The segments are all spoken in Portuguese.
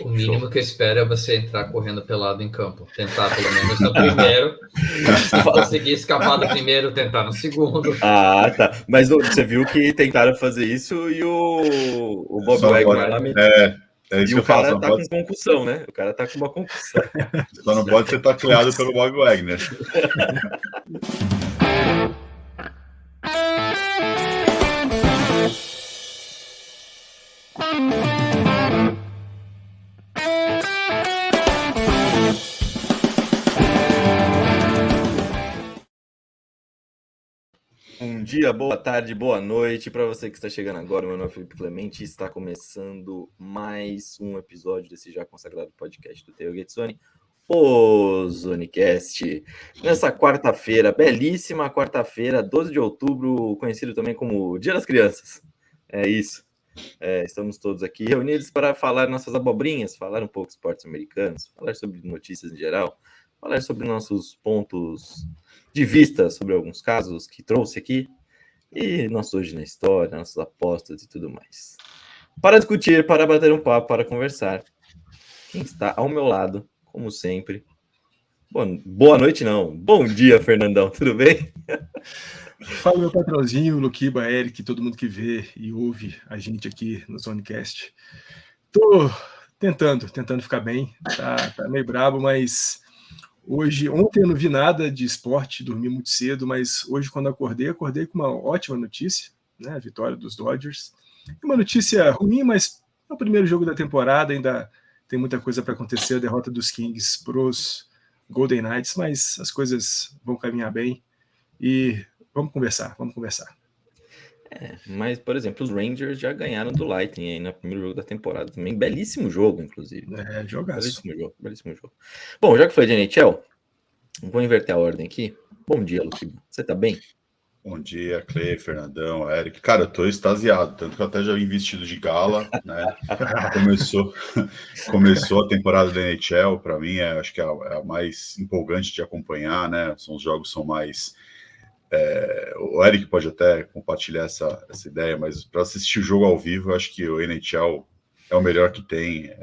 O mínimo que eu espero é você entrar correndo pelado em campo. Tentar pelo menos no primeiro. Se conseguir escapar do primeiro, tentar no segundo. Ah, tá. Mas você viu que tentaram fazer isso e o Bob Wagner lá é isso e que o eu falo. cara tá com concussão, né? O cara tá com uma concussão. Só não pode ser tacleado pelo Bob Wagner. Bom dia, boa tarde, boa noite para você que está chegando agora. Meu nome é Felipe Clemente e está começando mais um episódio desse já consagrado podcast do Tailgate Zone, o Zonecast. Nessa quarta-feira, belíssima quarta-feira, 12 de outubro, conhecido também como Dia das Crianças. É isso. Estamos todos aqui reunidos para falar nossas abobrinhas, falar um pouco de esportes americanos, falar sobre notícias em geral, falar sobre nossos pontos de vista sobre alguns casos que trouxe aqui e nosso hoje na história, nossas apostas e tudo mais. Para discutir, para bater um papo, para conversar, quem está ao meu lado, como sempre. Boa noite, não. Bom dia, Fernandão. Tudo bem? Fala, meu patrãozinho, Luquiba, Eric, todo mundo que vê e ouve a gente aqui no Zonecast. Tô tentando ficar bem. Tá meio brabo, mas ontem eu não vi nada de esporte, dormi muito cedo, mas hoje quando acordei com uma ótima notícia, né? A vitória dos Dodgers. Uma notícia ruim, mas é o primeiro jogo da temporada, ainda tem muita coisa para acontecer, a derrota dos Kings pros Golden Knights, mas as coisas vão caminhar bem e vamos conversar. Mas, por exemplo, os Rangers já ganharam do Lightning aí no primeiro jogo da temporada também. Belíssimo jogo, inclusive. Jogaço. Belíssimo jogo. Bom, já que foi de NHL, vou inverter a ordem aqui. Bom dia, Luque. Você tá bem? Bom dia, Clay, Fernandão, Eric. Cara, eu tô extasiado, tanto que eu até já vim vestido de gala, né? Começou a temporada da NHL, para mim, acho que é a mais empolgante de acompanhar, né? Os jogos são mais... o Eric pode até compartilhar essa ideia, mas para assistir o jogo ao vivo, eu acho que o NHL é o melhor que tem.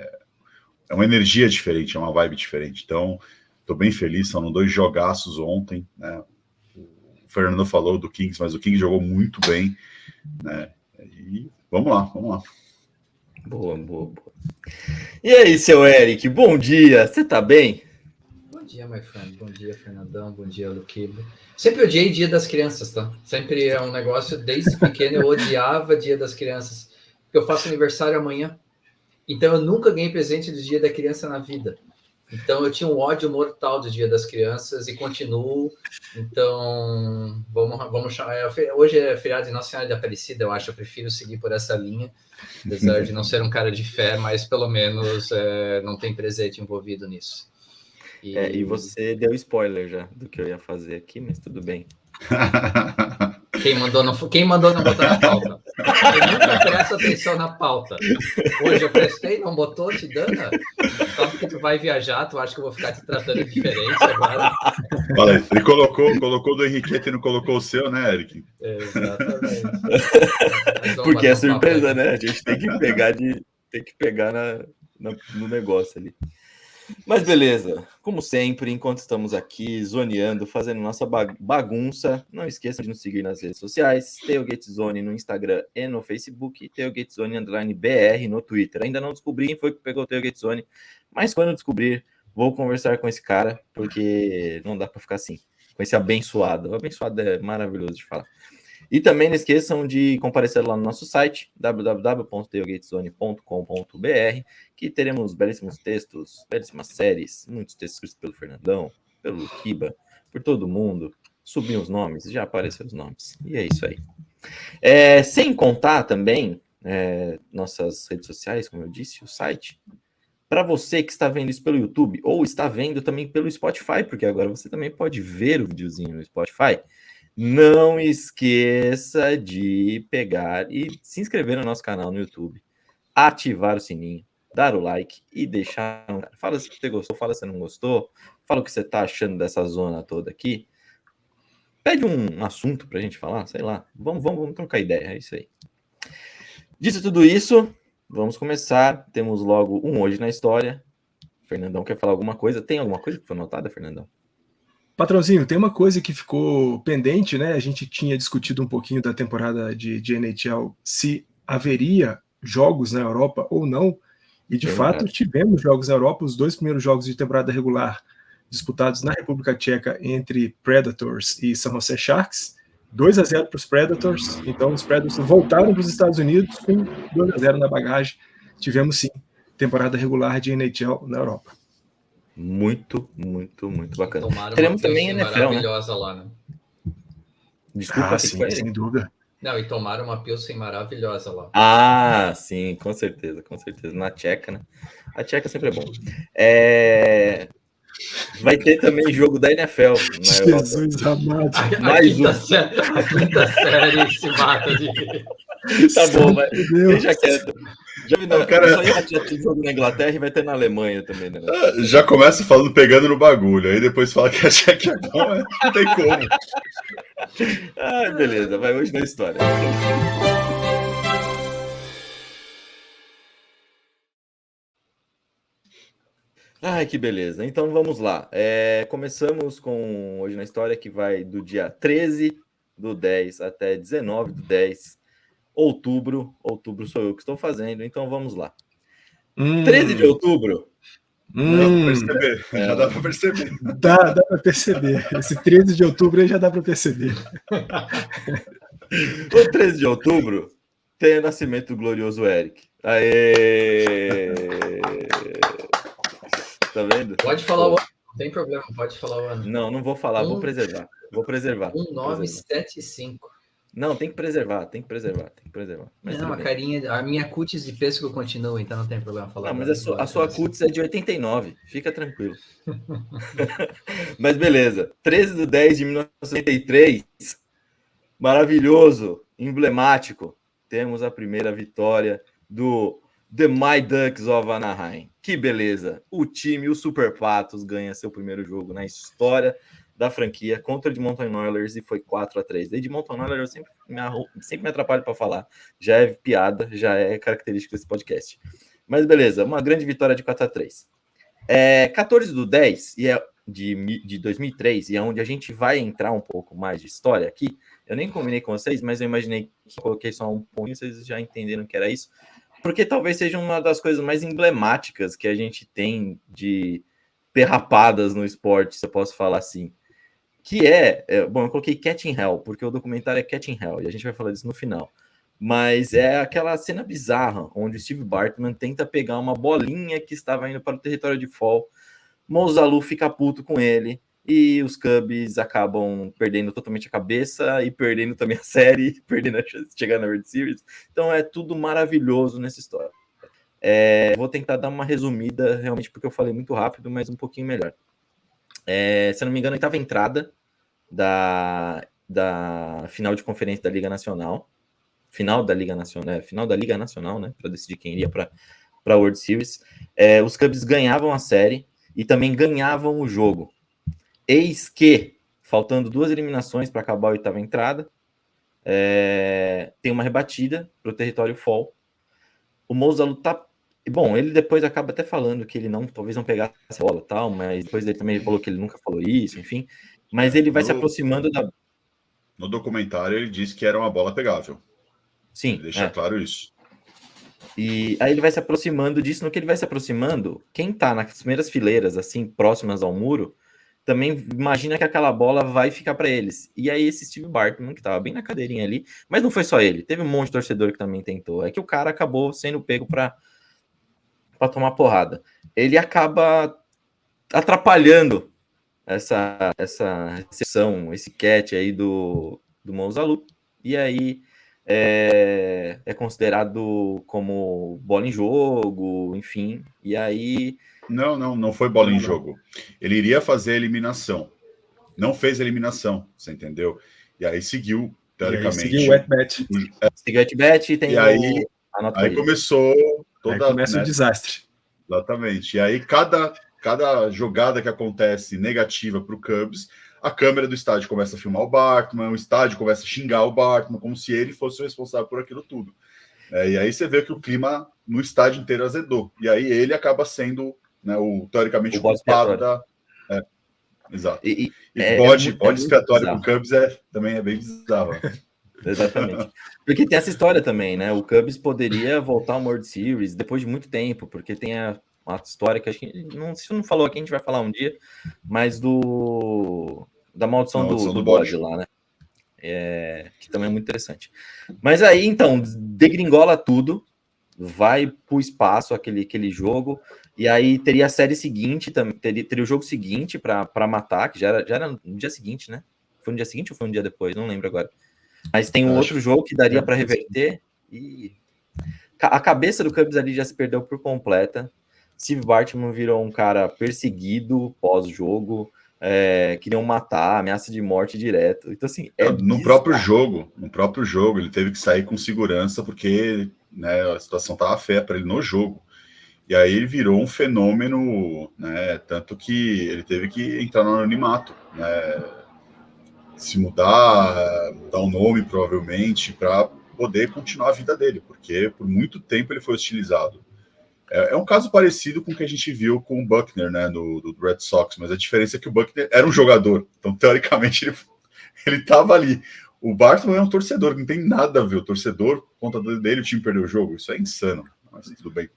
É uma energia diferente, é uma vibe diferente. Então, tô bem feliz, foram 2 jogaços ontem, né? O Fernando falou do Kings, mas o Kings jogou muito bem, né? E vamos lá. Boa. E aí, seu Eric, bom dia, você tá bem? Bom dia, my friend. Bom dia, Fernandão. Bom dia, Luquiba. Sempre odiei Dia das Crianças, tá? Sempre é um negócio, desde pequeno eu odiava Dia das Crianças. Porque eu faço aniversário amanhã. Então eu nunca ganhei presente do Dia da Criança na vida. Então eu tinha um ódio mortal do Dia das Crianças e continuo. Então vamos chamar. Hoje é feriado de Nossa Senhora de Aparecida, eu acho. Eu prefiro seguir por essa linha, apesar de não ser um cara de fé, mas pelo menos não tem presente envolvido nisso. E você deu spoiler já do que eu ia fazer aqui, mas tudo bem. Quem mandou não botar na pauta? Eu nunca presto atenção na pauta. Hoje eu prestei, não botou, te dana? Só porque tu vai viajar, tu acha que eu vou ficar te tratando diferente agora? Fala aí, ele colocou do Henriqueta e não colocou o seu, né, Eric? Exatamente. Porque é surpresa, né? A gente tem que pegar no negócio ali. Mas beleza, como sempre, enquanto estamos aqui zoneando, fazendo nossa bagunça, não esqueçam de nos seguir nas redes sociais, Tailgate Zone no Instagram e no Facebook, Tailgate Zone _BR no Twitter. Ainda não descobri quem foi que pegou o Tailgate Zone, mas quando descobrir, vou conversar com esse cara, porque não dá para ficar assim, com esse abençoado. O abençoado é maravilhoso de falar. E também não esqueçam de comparecer lá no nosso site, www.tailgatezone.com.br, que teremos belíssimos textos, belíssimas séries, muitos textos escritos pelo Fernandão, pelo Luquiba, por todo mundo. Subir os nomes, já apareceram os nomes. E é isso aí. Sem contar também nossas redes sociais, como eu disse, o site. Para você que está vendo isso pelo YouTube, ou está vendo também pelo Spotify, porque agora você também pode ver o videozinho no Spotify, não esqueça de pegar e se inscrever no nosso canal no YouTube, ativar o sininho, dar o like e deixar... Fala se você gostou, fala se não gostou, fala o que você está achando dessa zona toda aqui. Pede um assunto para a gente falar, sei lá. Vamos trocar ideia, é isso aí. Dito tudo isso, vamos começar. Temos logo um Hoje na História. Fernandão quer falar alguma coisa? Tem alguma coisa que foi notada, Fernandão? Patrãozinho, tem uma coisa que ficou pendente, né? A gente tinha discutido um pouquinho da temporada de NHL, se haveria jogos na Europa ou não, e de fato tivemos jogos na Europa, os 2 primeiros jogos de temporada regular disputados na República Tcheca entre Predators e San Jose Sharks, 2-0 para os Predators, então os Predators voltaram para os Estados Unidos com 2-0 na bagagem. Tivemos sim temporada regular de NHL na Europa. Muito bacana. Tomaram Teremos uma também pilsen NFL, maravilhosa, né? Lá, né? Desculpa, sim, sem dúvida. Não, e tomaram uma pilsen maravilhosa lá. Ah, sim, com certeza. Na Tcheca, né? A Tcheca sempre é bom. Vai ter também jogo da NFL na Europa. Jesus amado. A quinta série se mata de... Tá bom, mas Deus. deixa quieto. Já vi já tem jogo na Inglaterra e vai ter na Alemanha também, né? Já começa falando pegando no bagulho, aí depois fala que a Tcheca é bom, não tem como. Ah, beleza, vai hoje na história. Ai, que beleza. Então vamos lá. Começamos com Hoje na História, que vai do dia 13/10 até 19/10. Outubro sou eu que estou fazendo, então vamos lá. 13 de outubro. Já dá para perceber. Dá para perceber. Esse 13 de outubro aí já dá para perceber. O 13 de outubro tem o nascimento do glorioso Eric. Aê! Tá vendo? Pode falar o ano, não tem problema, pode falar o ano. Não vou falar, vou preservar. 1975. Não, tem que preservar. Mas não, a carinha, a minha cutis de pêssego continua, então não tem problema falar. Não, mas a sua cutis é de 89, fica tranquilo. Mas beleza, 13/10/1993, maravilhoso, emblemático, temos a primeira vitória do The My Ducks of Anaheim. Que beleza, o Super Patos ganha seu primeiro jogo na história da franquia contra o Edmonton Oilers e foi 4-3. Edmonton Oilers eu sempre me atrapalho para falar. Já é piada, já é característica desse podcast. Mas beleza, uma grande vitória de 4-3. 14/10 de 2003, e é onde a gente vai entrar um pouco mais de história aqui. Eu nem combinei com vocês, mas eu imaginei que coloquei só um pontinho, vocês já entenderam que era isso. Porque talvez seja uma das coisas mais emblemáticas que a gente tem de derrapadas no esporte, se eu posso falar assim. Que bom, eu coloquei Catching Hell, porque o documentário é Catching Hell, e a gente vai falar disso no final. Mas é aquela cena bizarra, onde o Steve Bartman tenta pegar uma bolinha que estava indo para o território de Fall, Mouzalu fica puto com ele, e os Cubs acabam perdendo totalmente a cabeça, e perdendo também a série, perdendo a chance de chegar na World Series. Então é tudo maravilhoso nessa história. Vou tentar dar uma resumida, realmente, porque eu falei muito rápido, mas um pouquinho melhor. Se eu não me engano, a oitava entrada da final de conferência da Liga Nacional. Final da Liga Nacional, né? Para decidir quem iria para a World Series. Os Cubs ganhavam a série e também ganhavam o jogo. Eis que, faltando 2 eliminações para acabar a oitava entrada, tem uma rebatida para o território Fall. O Mouzalu tá. Bom, ele depois acaba até falando que ele talvez não pegasse a bola, tal, mas depois ele também falou que ele nunca falou isso, enfim. Mas ele vai se aproximando da. No documentário ele disse que era uma bola pegável. Sim. Deixa claro isso. E aí ele vai se aproximando disso. No que ele vai se aproximando, quem tá nas primeiras fileiras, assim, próximas ao muro, também imagina que aquela bola vai ficar para eles. E aí esse Steve Bartman, que tava bem na cadeirinha ali, mas não foi só ele, teve um monte de torcedor que também tentou. É que o cara acabou sendo pego para tomar porrada. Ele acaba atrapalhando essa recepção, esse catch aí do Mouzalu, e aí é considerado como bola em jogo, enfim, e aí... Não foi bola em jogo. Ele iria fazer a eliminação. Não fez a eliminação, você entendeu? E aí seguiu, teoricamente... Seguiu o at-bat. Seguiu o at-bat e tem aí começou toda... Aí começa o desastre. Exatamente. E aí, cada jogada que acontece negativa para o Cubs, a câmera do estádio começa a filmar o Bartman, o estádio começa a xingar o Bartman, como se ele fosse o responsável por aquilo tudo. E aí você vê que o clima no estádio inteiro azedou. E aí ele acaba sendo, né, teoricamente o culpado da... Exato. E bode expiatório com o Cubs também é bem bizarro. Exatamente. Porque tem essa história também, né? O Cubs poderia voltar ao World Series depois de muito tempo, porque tem uma história que acho que se não falou aqui, a gente vai falar um dia, mas da maldição do bode lá, né? Que também é muito interessante. Mas aí, então, degringola tudo, vai pro espaço aquele jogo, e aí teria a série seguinte, teria o jogo seguinte para matar, que já era no dia seguinte, né? Foi no dia seguinte ou foi um dia depois? Não lembro agora. Mas tem um outro jogo que daria para reverter, e a cabeça do Cubs ali já se perdeu por completa. Steve Bartman virou um cara perseguido pós-jogo, queriam matar, ameaça de morte direto. Então, assim, no próprio jogo, ele teve que sair com segurança, porque, né, a situação estava feia para ele no jogo. E aí ele virou um fenômeno, né, tanto que ele teve que entrar no anonimato, né, se mudar o nome, provavelmente, para poder continuar a vida dele, porque por muito tempo ele foi hostilizado. É um caso parecido com o que a gente viu com o Buckner, né, do Red Sox, mas a diferença é que o Buckner era um jogador, então, teoricamente, ele estava ali. O Bartman é um torcedor, não tem nada a ver. O torcedor, conta dele, o time perdeu o jogo. Isso é insano, mas tudo bem.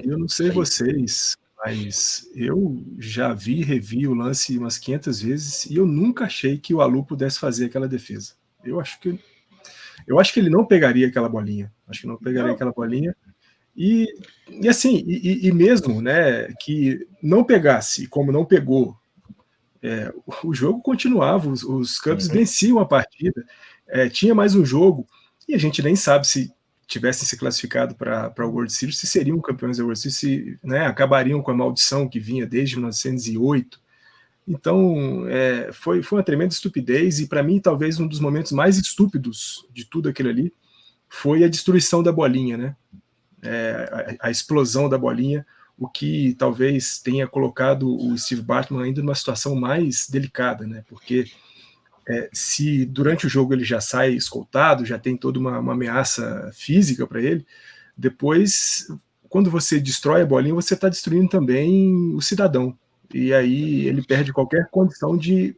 Eu não sei vocês, mas eu já revi o lance umas 500 vezes e eu nunca achei que o Alou pudesse fazer aquela defesa. Eu acho que ele não pegaria aquela bolinha. Aquela bolinha. E assim, e mesmo, né, que não pegasse, como não pegou, o jogo continuava, os Cubs venciam a partida, tinha mais um jogo, e a gente nem sabe se tivessem se classificado para o World Series, se seriam campeões da World Series, se, né, acabariam com a maldição que vinha desde 1908. Então, foi uma tremenda estupidez, e para mim, talvez um dos momentos mais estúpidos de tudo aquilo ali foi a destruição da bolinha, né? A explosão da bolinha, o que talvez tenha colocado o Steve Bartman ainda numa situação mais delicada, né? Porque se durante o jogo ele já sai escoltado, já tem toda uma ameaça física para ele, depois, quando você destrói a bolinha, você está destruindo também o cidadão. E aí ele perde qualquer condição de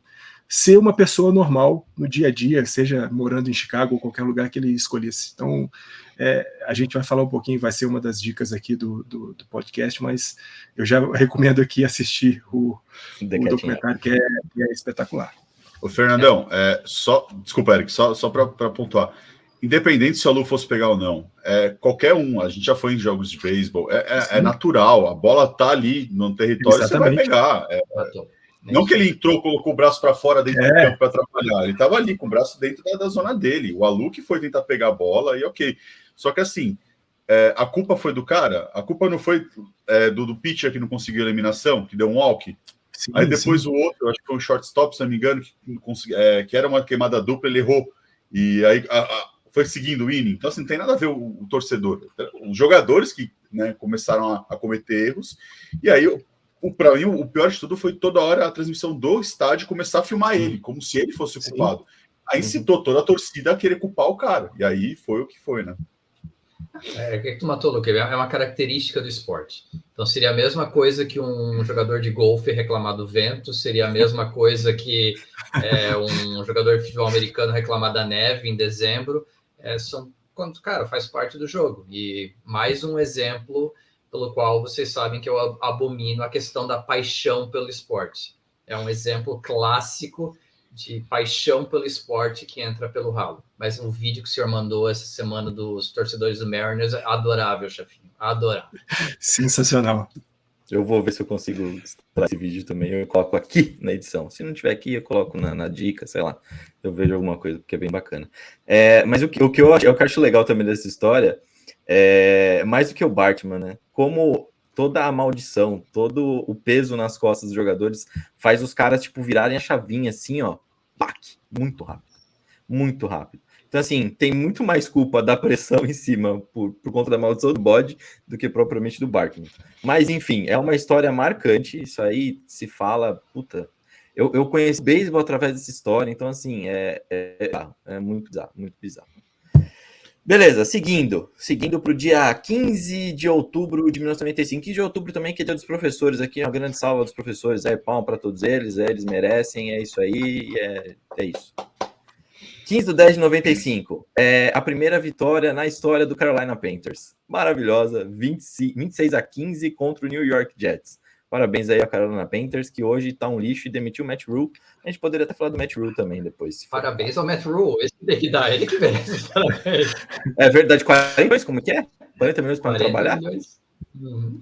ser uma pessoa normal no dia a dia, seja morando em Chicago ou qualquer lugar que ele escolhesse. Então, a gente vai falar um pouquinho, vai ser uma das dicas aqui do podcast, mas eu já recomendo aqui assistir o documentário, que é espetacular. Ô, Fernandão, desculpa, Eric, só para pontuar. Independente se o Alou fosse pegar ou não, qualquer um, a gente já foi em jogos de beisebol, é natural, a bola tá ali no território, exatamente. Você vai pegar. Não que ele entrou, colocou o braço para fora dentro do campo para atrapalhar, ele estava ali com o braço dentro da zona dele. O Alou que foi tentar pegar a bola e ok. Só que assim, a culpa foi do cara, a culpa não foi do pitcher que não conseguiu a eliminação, que deu um walk. Sim, aí depois o outro, acho que foi um shortstop, se não me engano, que era uma queimada dupla, ele errou. E aí foi seguindo o inning. Então, assim, não tem nada a ver o torcedor. Os jogadores que, né, começaram a cometer erros. E aí, para mim, o pior de tudo foi toda hora a transmissão do estádio começar a filmar ele, como se ele fosse o culpado. Aí incitou toda a torcida a querer culpar o cara. E aí foi o que foi, né? O que tu matou, Luque? É uma característica do esporte. Então, seria a mesma coisa que um jogador de golfe reclamar do vento, seria a mesma coisa que um jogador de futebol americano reclamar da neve em dezembro. Cara, faz parte do jogo. E mais um exemplo pelo qual vocês sabem que eu abomino a questão da paixão pelo esporte. É um exemplo clássico de paixão pelo esporte que entra pelo ralo. Mas um vídeo que o senhor mandou essa semana dos torcedores do Mariners é adorável, chefinho. Adorável. Sensacional. Eu vou ver se eu consigo extrair esse vídeo também. Eu coloco aqui na edição. Se não tiver aqui, eu coloco na dica, sei lá. Eu vejo alguma coisa, porque é bem bacana. Mas o que eu acho legal também dessa história mais do que o Bartman, né? Como toda a maldição, todo o peso nas costas dos jogadores faz os caras, tipo, virarem a chavinha assim, ó. Pac! Muito rápido. Muito rápido. Então, assim, tem muito mais culpa da pressão em cima por conta da maldição do bode do que propriamente do Bartman. Mas, enfim, é uma história marcante. Isso aí se fala, puta. Eu conheço beisebol através dessa história, então, assim, é muito bizarro, muito bizarro. Beleza, seguindo para o dia 15 de outubro de 1995, 15 de outubro também, que é dia dos professores aqui, uma grande salva dos professores, palma para todos eles, eles merecem, é isso aí, é isso. 15/10/95, a primeira vitória na história do Carolina Panthers, maravilhosa, 26-15 contra o New York Jets. Parabéns aí ao Carolina Panthers, que hoje tá um lixo e demitiu o Matt Rule. A gente poderia até falar do Matt Rule também depois. Parabéns ao Matt Rule, esse tem que dar, ele que merece parabéns. É verdade, 40 milhões, como que é? 40 milhões para não trabalhar?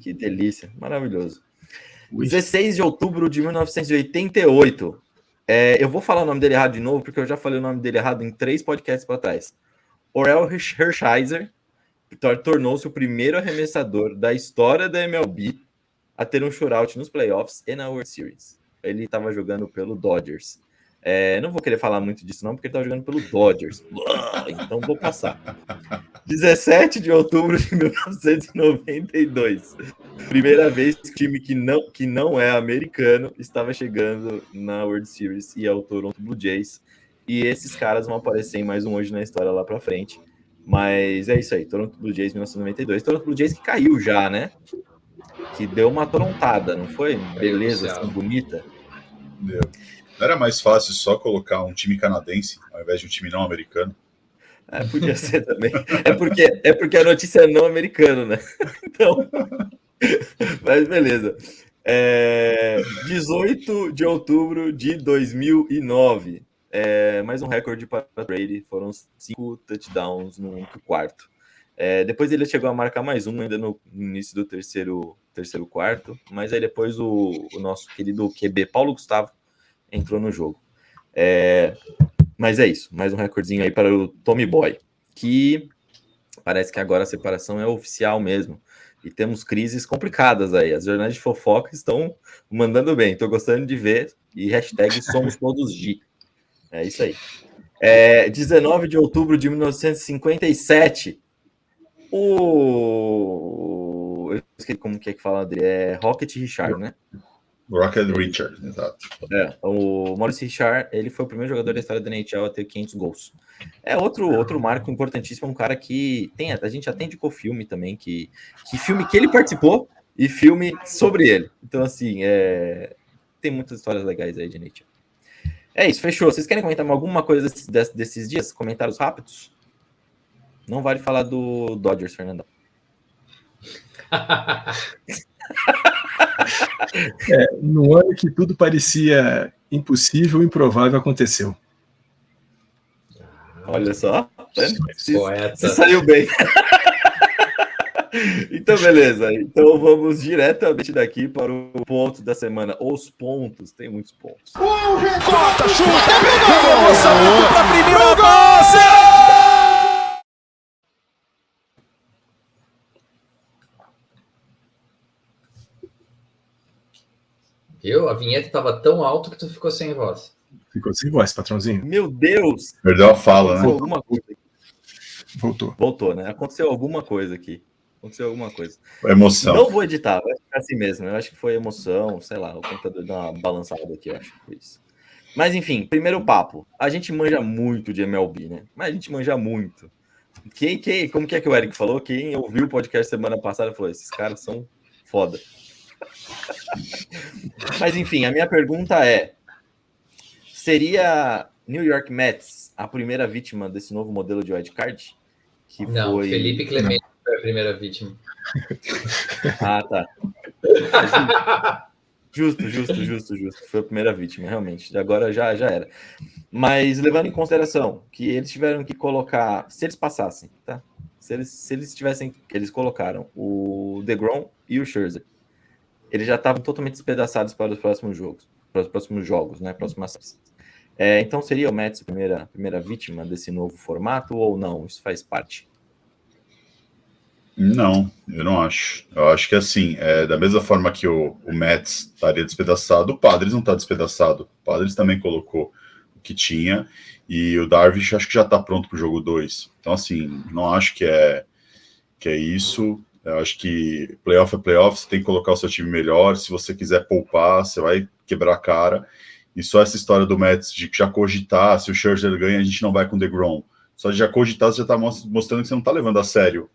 Que delícia, maravilhoso. 16 de outubro de 1988. Eu vou falar o nome dele errado de novo, porque eu já falei o nome dele errado em 3 podcasts para trás. Orel Hershiser tornou-se o primeiro arremessador da história da MLB a ter um shutout nos playoffs e na World Series. Ele estava jogando pelo Dodgers. Não vou querer falar muito disso não, porque ele estava jogando pelo Dodgers. Então vou passar. 17 de outubro de 1992. Primeira vez que o time que não é americano estava chegando na World Series, e é o Toronto Blue Jays. E esses caras vão aparecer em mais um Hoje na História lá pra frente. Mas é isso aí, Toronto Blue Jays 1992. Toronto Blue Jays que caiu já, né? Que deu uma atrontada, não foi? Beleza, assim, bonita. Não era mais fácil só colocar um time canadense ao invés de um time não americano? Podia ser também. É porque a notícia é não americano, né? Então, mas beleza. 18 de outubro de 2009. Mais um recorde para Brady. Foram 5 touchdowns no quarto. Depois ele chegou a marcar mais um ainda no início do terceiro quarto, mas aí depois o nosso querido QB Paulo Gustavo entrou no jogo. Mas é isso, mais um recordinho aí para o Tommy Boy, que parece que agora a separação é oficial mesmo, e temos crises complicadas aí, as jornais de fofoca estão mandando bem, estou gostando de ver, e hashtag somos todos G. É isso aí. 19 de outubro de 1957, eu esqueci como que fala, André, Rocket Richard, né? Rocket Richard, exato. O Maurice Richard, ele foi o primeiro jogador da história da NHL a ter 500 gols. Outro marco importantíssimo, um cara que a gente já tem indicou filme também, que filme que ele participou e filme sobre ele. Então, assim, tem muitas histórias legais aí de NHL. É isso, fechou. Vocês querem comentar alguma coisa desses dias? Comentários rápidos? Não vale falar do Dodgers, Fernandão. No ano que tudo parecia impossível, improvável aconteceu. Olha só. Poeta. Saiu bem. Então, beleza. Então, vamos diretamente daqui para o ponto da semana. Os pontos. Tem muitos pontos. Corta, chuta, pegou! Para a primeira base! Viu? A vinheta estava tão alto que tu ficou sem voz. Ficou sem voz, patrãozinho. Meu Deus! Perdeu a fala, né? Alguma coisa aqui. Voltou, né? Aconteceu alguma coisa aqui. Emoção. Não vou editar, vai ficar assim mesmo. Eu acho que foi emoção, sei lá, o computador deu uma balançada aqui, eu acho que foi isso. Mas enfim, primeiro papo. A gente manja muito de MLB, né? Mas a gente manja muito. Como que é que o Eric falou? Quem ouviu o podcast semana passada falou: esses caras são foda. Mas enfim, a minha pergunta seria New York Mets a primeira vítima desse novo modelo de wildcard? Não, Felipe Clemente foi a primeira vítima. Ah, tá. Justo. Foi a primeira vítima, realmente. Agora já era. Mas levando em consideração que eles tiveram que colocar, se eles passassem, tá? Se eles tivessem, eles colocaram o DeGrom e o Scherzer. Eles já estavam totalmente despedaçados para os próximos jogos, né? Próximas. Então seria o Mets a primeira vítima desse novo formato ou não? Isso faz parte? Não, eu não acho. Eu acho que assim, da mesma forma que o Mets estaria despedaçado, o Padres não está despedaçado. O Padres também colocou o que tinha e o Darvish acho que já está pronto para o jogo 2. Então assim, não acho que é isso. Eu acho que playoff é playoff, você tem que colocar o seu time melhor. Se você quiser poupar, você vai quebrar a cara. E só essa história do Mets de já cogitar, se o Scherzer ganha, a gente não vai com o DeGrom. Só de já cogitar, você já está mostrando que você não está levando a sério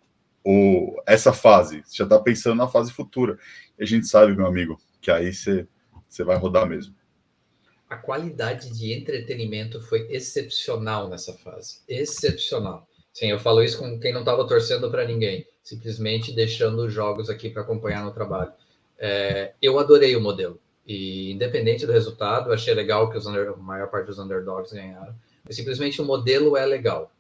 essa fase. Você já está pensando na fase futura. E a gente sabe, meu amigo, que aí você vai rodar mesmo. A qualidade de entretenimento foi excepcional nessa fase. Excepcional. Sim, eu falo isso com quem não estava torcendo para ninguém, simplesmente deixando os jogos aqui para acompanhar no trabalho. Eu adorei o modelo. E independente do resultado, achei legal que a maior parte dos underdogs ganharam. Mas simplesmente o modelo é legal.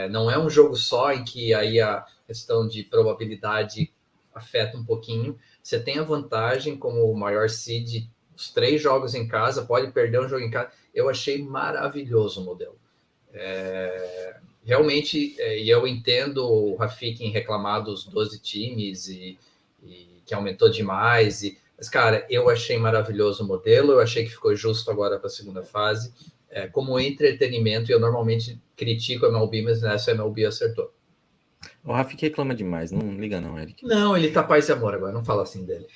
Não é um jogo só em que aí a questão de probabilidade afeta um pouquinho. Você tem a vantagem como o maior seed, os 3 jogos em casa, pode perder um jogo em casa. Eu achei maravilhoso o modelo. Realmente, e eu entendo o Rafik em reclamar dos 12 times e que aumentou demais. Mas, cara, eu achei maravilhoso o modelo, eu achei que ficou justo agora para a segunda fase. Como entretenimento, eu normalmente critico a MLB, mas nessa a MLB acertou. O Rafik reclama demais, não liga não, Eric. Não, ele tá paz e amor agora, não fala assim dele.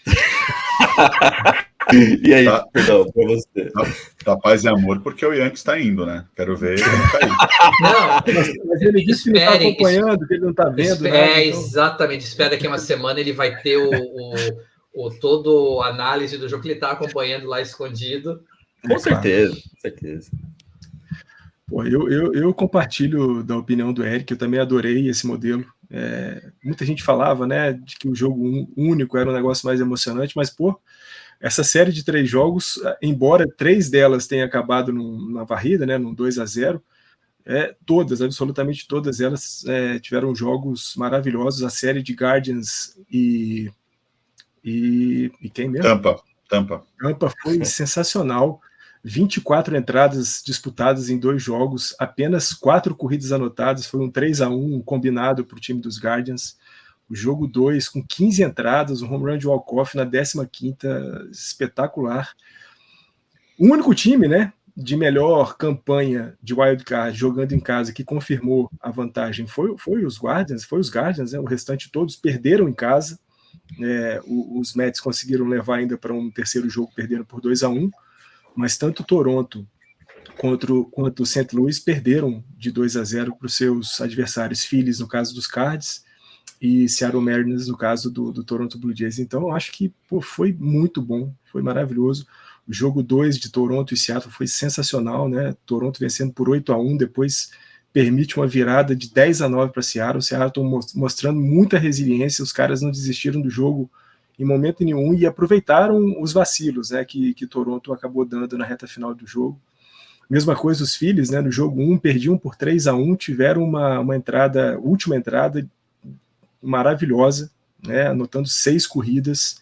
E aí, perdão, pra você. Tá paz e amor, porque o Yankees está indo, né? Quero ver ele cair. Não, mas ele disse que não está acompanhando, que ele não está vendo. Nada, então... Exatamente. Espera daqui uma semana ele vai ter todo a análise do jogo que ele está acompanhando lá escondido. Com certeza, com certeza. Pô, eu compartilho da opinião do Eric, eu também adorei esse modelo. Muita gente falava, né, de que o jogo único era um negócio mais emocionante, mas, pô, essa série de 3 jogos, embora 3 delas tenham acabado na varrida, né, num 2-0, absolutamente todas elas tiveram jogos maravilhosos. A série de Guardians e quem mesmo? Tampa foi sensacional. 24 entradas disputadas em 2 jogos, apenas 4 corridas anotadas, foi um 3-1 combinado para o time dos Guardians. O jogo 2 com 15 entradas, um home run de walk-off na 15ª, espetacular. O único time, né, de melhor campanha de wildcard jogando em casa que confirmou a vantagem foi os Guardians, né? O restante todos perderam em casa. Os Mets conseguiram levar ainda para um terceiro jogo, perdendo por 2-1, mas tanto Toronto quanto o St. Louis perderam de 2-0 para os seus adversários, Phillies no caso dos Cards e Seattle Mariners no caso do Toronto Blue Jays. Então eu acho que foi muito bom, foi maravilhoso. O jogo 2 de Toronto e Seattle foi sensacional, né? Toronto vencendo por 8-1, depois permite uma virada de 10-9 para Seattle. O Seattle mostrando muita resiliência, os caras não desistiram do jogo em momento nenhum e aproveitaram os vacilos, né, que Toronto acabou dando na reta final do jogo. Mesma coisa os Phillies, né, no jogo 1 perdiam por 3-1, tiveram uma última entrada maravilhosa, né, anotando 6 corridas,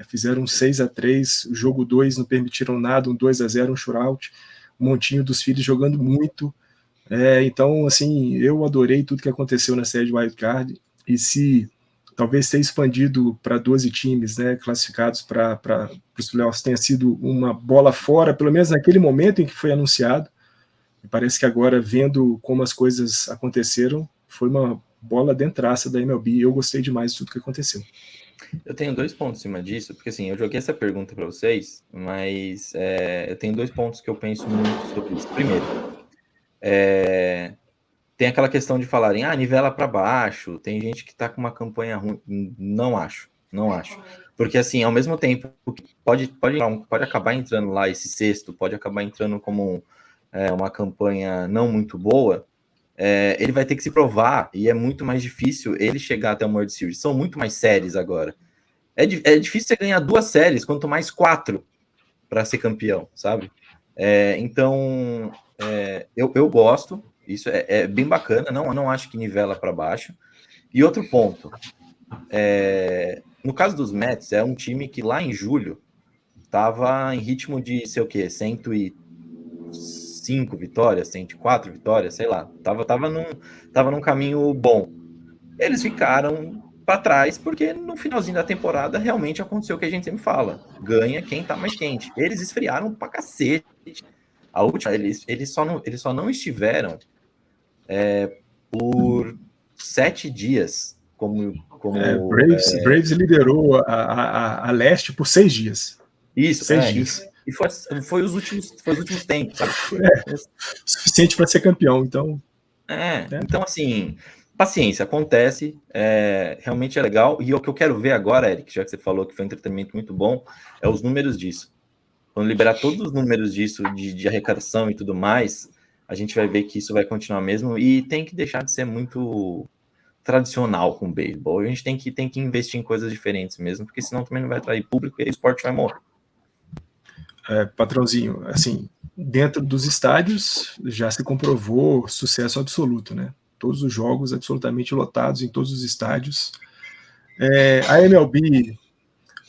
fizeram 6-3, o jogo 2 não permitiram nada, um 2-0, um shutout, um montinho dos Phillies jogando muito. Então, assim, eu adorei tudo que aconteceu na série de wildcard, e se talvez ter expandido para 12 times, né, classificados para os playoffs tenha sido uma bola fora, pelo menos naquele momento em que foi anunciado. E parece que agora, vendo como as coisas aconteceram, foi uma bola dentraça da MLB. Eu gostei demais de tudo que aconteceu. Eu tenho 2 pontos em cima disso, porque assim, eu joguei essa pergunta para vocês, mas eu tenho 2 pontos que eu penso muito sobre isso. Primeiro, tem aquela questão de falarem, nivela para baixo, tem gente que está com uma campanha ruim. Não acho. Porque, assim, ao mesmo tempo, pode acabar entrando lá esse sexto, pode acabar entrando como uma campanha não muito boa, ele vai ter que se provar, e é muito mais difícil ele chegar até o World Series. São muito mais séries agora. É difícil você ganhar 2 séries, quanto mais 4 para ser campeão, sabe? Então, eu gosto. Isso é bem bacana, não acho que nivela para baixo. E outro ponto, no caso dos Mets, é um time que lá em julho estava em ritmo de, sei o quê, 105 vitórias, 104 vitórias, sei lá. Tava num caminho bom. Eles ficaram para trás, porque no finalzinho da temporada realmente aconteceu o que a gente sempre fala. Ganha quem tá mais quente. Eles esfriaram pra cacete. A última, eles só não estiveram por 7 dias, como Braves liderou a leste por 6 dias. Isso, 6 dias. E foi os últimos tempos, sabe? Suficiente para ser campeão, então. Então, assim, paciência, acontece, realmente é legal. E o que eu quero ver agora, Eric, já que você falou que foi um entretenimento muito bom, é os números disso. Quando liberar todos os números disso, de arrecadação e tudo mais, a gente vai ver que isso vai continuar mesmo. E tem que deixar de ser muito tradicional com o beisebol. A gente tem que investir em coisas diferentes mesmo, porque senão também não vai atrair público e aí o esporte vai morrer. Patrãozinho, assim, dentro dos estádios já se comprovou sucesso absoluto, né? Todos os jogos absolutamente lotados em todos os estádios. A MLB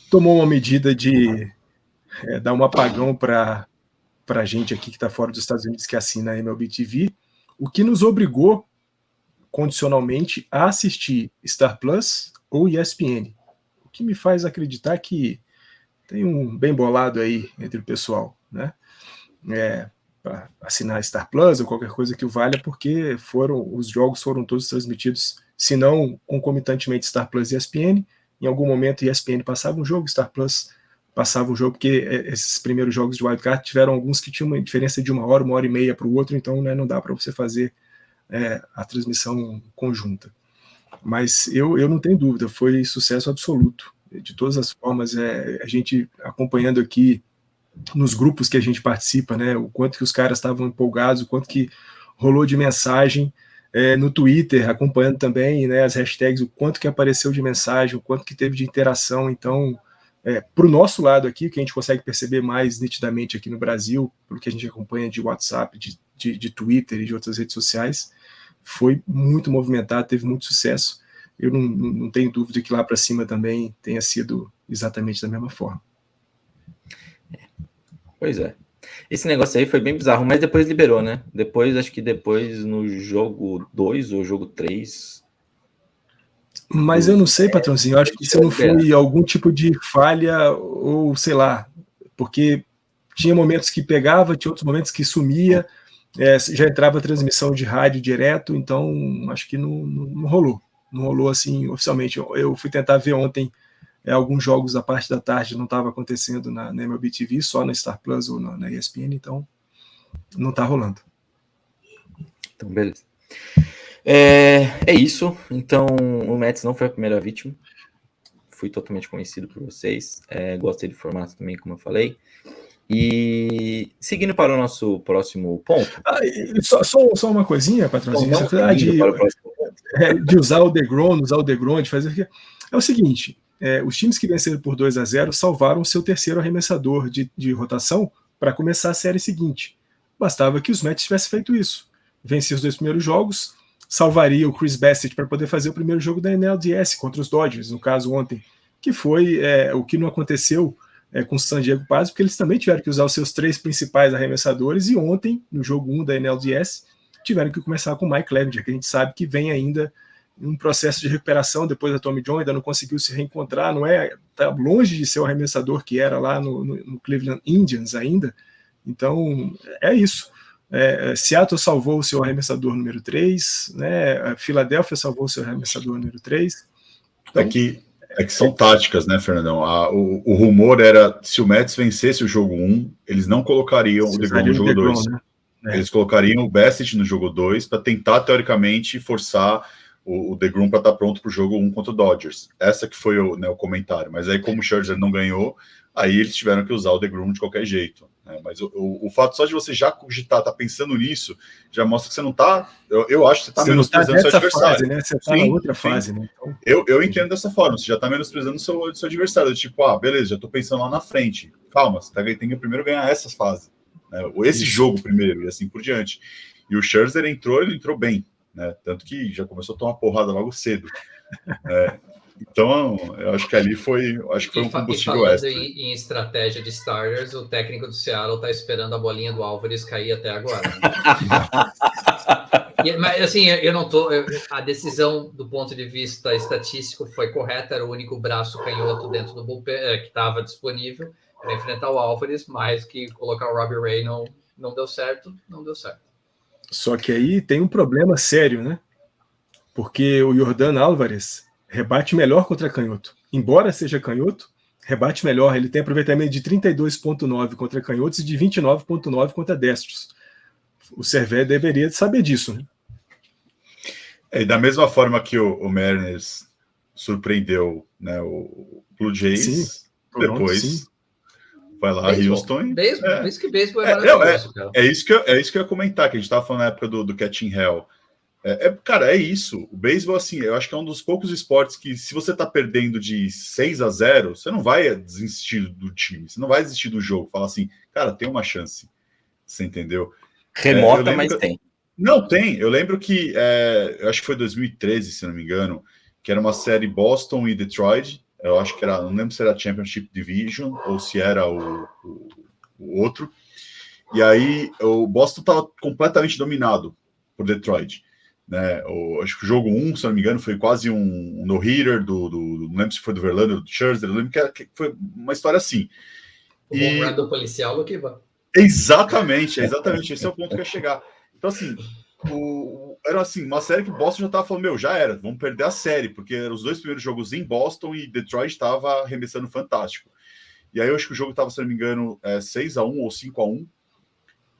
tomou uma medida de dar um apagão para a gente aqui que está fora dos Estados Unidos que assina a MLB TV, o que nos obrigou condicionalmente a assistir Star Plus ou ESPN, o que me faz acreditar que tem um bem bolado aí entre o pessoal, né? Para assinar Star Plus ou qualquer coisa que o valha, porque os jogos foram todos transmitidos, se não concomitantemente Star Plus e ESPN. Em algum momento ESPN passava um jogo, Star Plus passava um jogo, porque esses primeiros jogos de wildcard tiveram alguns que tinham uma diferença de 1 hora e meia para o outro, então, né, não dá para você fazer a transmissão conjunta. Mas eu não tenho dúvida, foi sucesso absoluto. De todas as formas, a gente acompanhando aqui nos grupos que a gente participa, né, o quanto que os caras estavam empolgados, o quanto que rolou de mensagem no Twitter, acompanhando também, né, as hashtags, o quanto que apareceu de mensagem, o quanto que teve de interação. Então, para o nosso lado aqui, que a gente consegue perceber mais nitidamente aqui no Brasil, pelo que a gente acompanha de WhatsApp, de Twitter e de outras redes sociais, foi muito movimentado, teve muito sucesso. Eu não tenho dúvida que lá para cima também tenha sido exatamente da mesma forma. Pois é. Esse negócio aí foi bem bizarro, mas depois liberou, né? Acho que depois no jogo 2 ou jogo 3. Mas eu não sei, patrãozinho, eu acho que isso não foi algum tipo de falha ou sei lá, porque tinha momentos que pegava, tinha outros momentos que sumia, já entrava transmissão de rádio direto, então acho que não rolou. Não rolou assim oficialmente. Eu fui tentar ver ontem alguns jogos da parte da tarde, não estava acontecendo na MLB TV, só na Star Plus ou na ESPN, então não está rolando. Então, beleza. É isso. Então, o Mets não foi a primeira vítima. Fui totalmente conhecido por vocês. Gostei do formato também, como eu falei. E seguindo para o nosso próximo ponto. Só uma coisinha, patrãozinho. De usar o DeGrom, de fazer. É o seguinte: os times que venceram por 2-0 salvaram seu terceiro arremessador de rotação para começar a série seguinte. Bastava que os Mets tivessem feito isso. Vencia os 2 primeiros jogos, salvaria o Chris Bassitt para poder fazer o primeiro jogo da NLDS contra os Dodgers, no caso ontem, que foi o que não aconteceu com o San Diego Padres, porque eles também tiveram que usar os seus 3 principais arremessadores, e ontem, no jogo 1 da NLDS, tiveram que começar com o Mike Clevinger, que a gente sabe que vem ainda em um processo de recuperação depois da Tommy John, ainda não conseguiu se reencontrar, está longe de ser o arremessador que era lá no Cleveland Indians ainda. Então, é isso. Seattle salvou o seu arremessador número 3, né? Filadélfia salvou o seu arremessador número 3. Então, é que são táticas, né, Fernandão? O rumor era, se o Mets vencesse o jogo 1, eles não colocariam o DeGrom no jogo 2. Né? Eles colocariam o Bassitt no jogo 2 para tentar, teoricamente, forçar o DeGrom para estar pronto para o jogo 1 contra o Dodgers. Essa que foi o comentário. Mas aí, como o Scherzer não ganhou, aí eles tiveram que usar o DeGrom de qualquer jeito. Né? Mas o fato só de você já cogitar, tá pensando nisso, já mostra que você não está... Eu acho que você está menosprezando o seu adversário. Fase, né? Você está na outra fase. Né? Então... Eu entendo dessa forma. Você já está menosprezando o seu adversário. Tipo, beleza, já estou pensando lá na frente. Calma, você tem que primeiro ganhar essas fases. Né? Esse jogo primeiro, e assim por diante. E o Scherzer ele entrou bem. Né? Tanto que já começou a tomar porrada logo cedo. Então, eu acho que ali foi um combustível extra. Em estratégia de starters, o técnico do Seattle está esperando a bolinha do Álvares cair até agora. Mas, assim, eu não tô... A decisão, do ponto de vista estatístico, foi correta. Era o único braço canhoto dentro do bullpen que estava disponível para enfrentar o Álvares, mas que colocar o Robbie Ray não deu certo. Só que aí tem um problema sério, né? Porque o Yordan Álvares rebate melhor contra canhoto. Embora seja canhoto, rebate melhor. Ele tem aproveitamento de 32,9 contra canhotos e de 29,9 contra destros. O Cervé deveria saber disso, né? E da mesma forma que o Mariners surpreendeu, né, o Blue Jays, Sim, depois sim. vai lá Houston. Por isso que beisebol é maravilhoso, cara. É isso que eu ia comentar, que a gente estava falando na época do Catching Hell. Cara, é isso. O beisebol, assim, eu acho que é um dos poucos esportes que, se você tá perdendo de 6-0, você não vai desistir do time, você não vai desistir do jogo. Fala assim, cara, tem uma chance. Você entendeu? Remota, mas tem. Não, tem. Eu lembro que, eu acho que foi 2013, se não me engano, que era uma série Boston e Detroit. Eu acho que era, não lembro se era Championship Division ou se era o outro. E aí o Boston estava completamente dominado por Detroit. Né? Acho que o jogo 1, se não me engano, foi quase um no-hitter não lembro se foi do Verlander ou do Scherzer, eu lembro que foi uma história assim. O home run do policial, Luquiba. Exatamente, esse é o ponto que eu ia chegar. Então, assim, era assim, uma série que o Boston já estava falando, já era, vamos perder a série, porque eram os 2 primeiros jogos em Boston e Detroit estava arremessando fantástico. E aí eu acho que o jogo estava, se não me engano, 6-1 ou 5-1.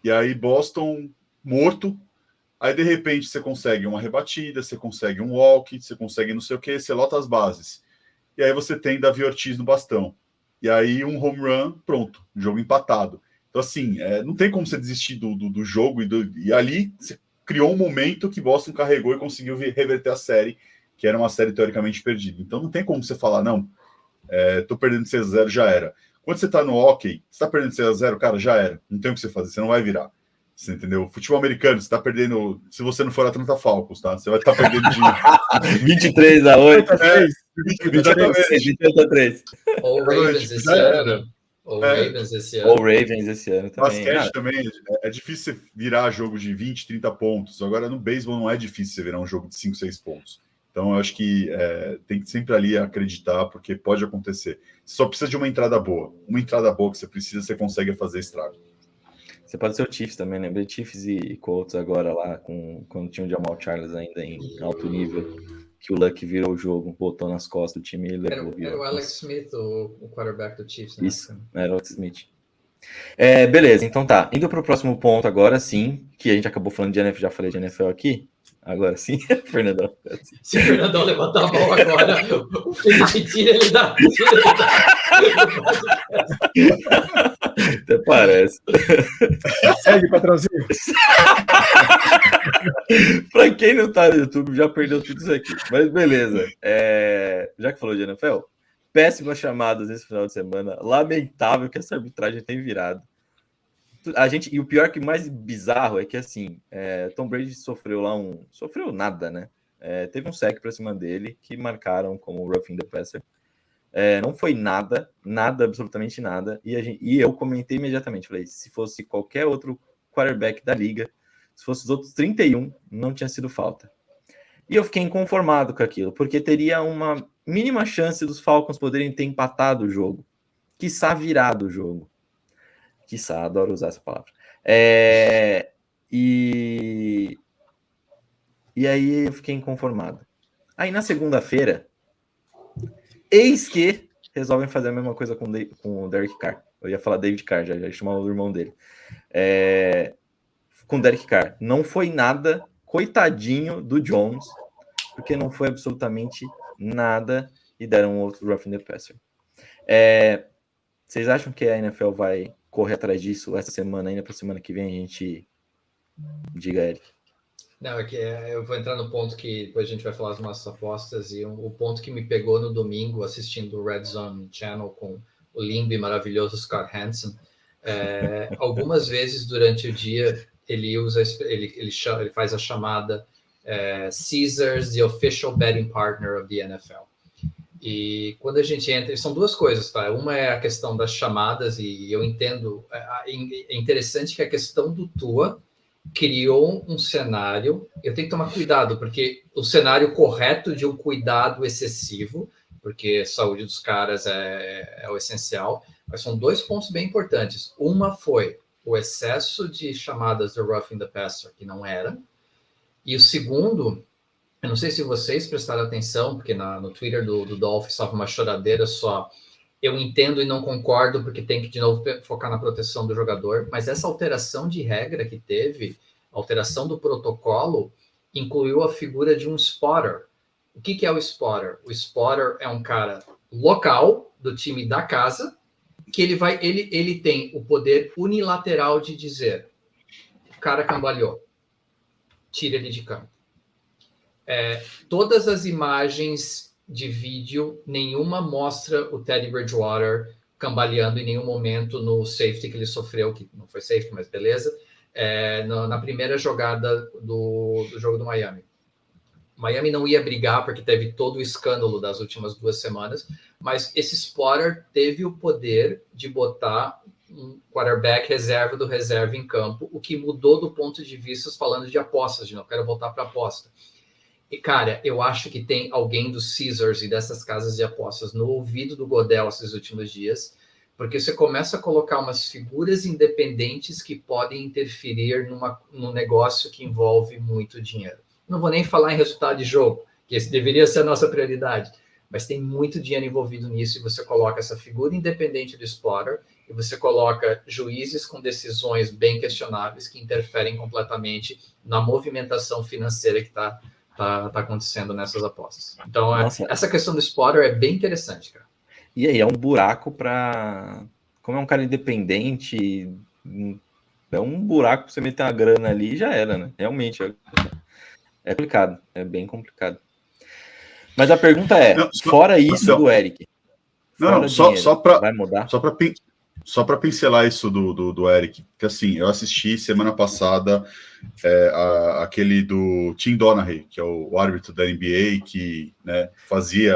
E aí Boston morto. Aí, de repente, você consegue uma rebatida, você consegue um walk, você consegue não sei o que, você lota as bases. E aí você tem Davi Ortiz no bastão. E aí um home run, pronto, jogo empatado. Então, assim, não tem como você desistir do jogo. E ali você criou um momento que Boston carregou e conseguiu reverter a série, que era uma série teoricamente perdida. Então não tem como você falar, não, tô perdendo 6-0, já era. Quando você tá no hockey, você tá perdendo 6-0, cara, já era. Não tem o que você fazer, você não vai virar. Você entendeu? Futebol americano, você tá perdendo. Se você não for Atlanta Falcons, tá? Você vai estar perdendo de 23-8. 28-3. Ou Ravens esse ano. Ou Ravens esse ano. Ou Ravens esse ano também. Basquete também é difícil você virar jogo de 20, 30 pontos. Agora, no beisebol, não é difícil você virar um jogo de 5, 6 pontos. Então, eu acho que tem que sempre ali acreditar, porque pode acontecer. Você só precisa de uma entrada boa. Uma entrada boa que você precisa, você consegue fazer estrago. Você pode ser o Chiefs também, né? Chiefs e Colts agora lá, quando tinha o Jamal Charles ainda em alto nível, que o Luck virou o jogo, botou nas costas do time e levou. Era o Alex Smith, o quarterback do Chiefs, né? Isso, era o Alex Smith. Beleza, então tá. Indo para o próximo ponto agora, sim, que a gente acabou falando de NFL, já falei de NFL aqui. Agora sim, Fernandão. Se o Fernandão levantar a mão agora, o Felipe tira ele da. Até parece. Segue, patrãozinho. Pra quem não tá no YouTube, já perdeu tudo isso aqui. Mas beleza. Já que falou de NFL, péssimas chamadas esse final de semana. Lamentável que essa arbitragem tem virado. E o pior, que mais bizarro é que assim, Tom Brady sofreu nada, né? Teve um sack pra cima dele que marcaram como roughing the passer. Não foi nada, absolutamente nada. E eu comentei imediatamente, falei, se fosse qualquer outro quarterback da liga, se fosse os outros 31, não tinha sido falta. E eu fiquei inconformado com aquilo, porque teria uma mínima chance dos Falcons poderem ter empatado o jogo, quiçá virado o jogo. Quiçá, adoro usar essa palavra. E aí eu fiquei inconformado. Aí na segunda-feira, eis que resolvem fazer a mesma coisa com o Derek Carr. Eu ia falar David Carr, já chamava o irmão dele. Com o Derek Carr. Não foi nada, coitadinho do Jones, porque não foi absolutamente nada e deram um outro roughing the passer. Vocês acham que a NFL vai correr atrás disso essa semana, ainda para a semana que vem a gente diga, Eric? Não, eu vou entrar no ponto que depois a gente vai falar das nossas apostas, e o ponto que me pegou no domingo assistindo o Red Zone Channel com o lindo e maravilhoso Scott Hansen. Algumas vezes durante o dia ele faz a chamada Caesars, the official betting partner of the NFL. E quando a gente entra, são duas coisas, tá? Uma é a questão das chamadas, e eu entendo, é interessante que a questão do Tua criou um cenário, eu tenho que tomar cuidado, porque o cenário correto de um cuidado excessivo, porque a saúde dos caras é o essencial, mas são dois pontos bem importantes. Uma foi o excesso de chamadas do roughing the passer, que não era, e o segundo, eu não sei se vocês prestaram atenção, porque no Twitter do Dolphins estava uma choradeira só. Eu entendo e não concordo, porque tem que, de novo, focar na proteção do jogador, mas essa alteração de regra que teve, alteração do protocolo, incluiu a figura de um spotter. O que é o spotter? O spotter é um cara local do time da casa que ele tem o poder unilateral de dizer: o cara cambaleou, tira ele de campo. Todas as imagens de vídeo, nenhuma mostra o Teddy Bridgewater cambaleando em nenhum momento no safety que ele sofreu, que não foi safety, mas beleza, na primeira jogada do jogo do Miami. Miami não ia brigar porque teve todo o escândalo das últimas 2 semanas, mas esse spotter teve o poder de botar um quarterback reserva do reserva em campo, o que mudou do ponto de vista, falando de apostas, de novo, quero voltar para aposta. E, cara, eu acho que tem alguém dos Caesars e dessas casas de apostas no ouvido do Godel esses últimos dias, porque você começa a colocar umas figuras independentes que podem interferir num negócio que envolve muito dinheiro. Não vou nem falar em resultado de jogo, que esse deveria ser a nossa prioridade, mas tem muito dinheiro envolvido nisso, e você coloca essa figura independente do spotter, e você coloca juízes com decisões bem questionáveis que interferem completamente na movimentação financeira que está acontecendo nessas apostas. Então, essa questão do spotter é bem interessante, cara. E aí, é um buraco para... Como é um cara independente, é um buraco para você meter uma grana ali e já era, né? Realmente, é complicado, é bem complicado. Mas a pergunta é, fora isso do Eric, vai mudar? Só para pincelar isso do Eric, que assim, eu assisti semana passada aquele do Tim Donaghy, que é o árbitro da NBA, que, né, fazia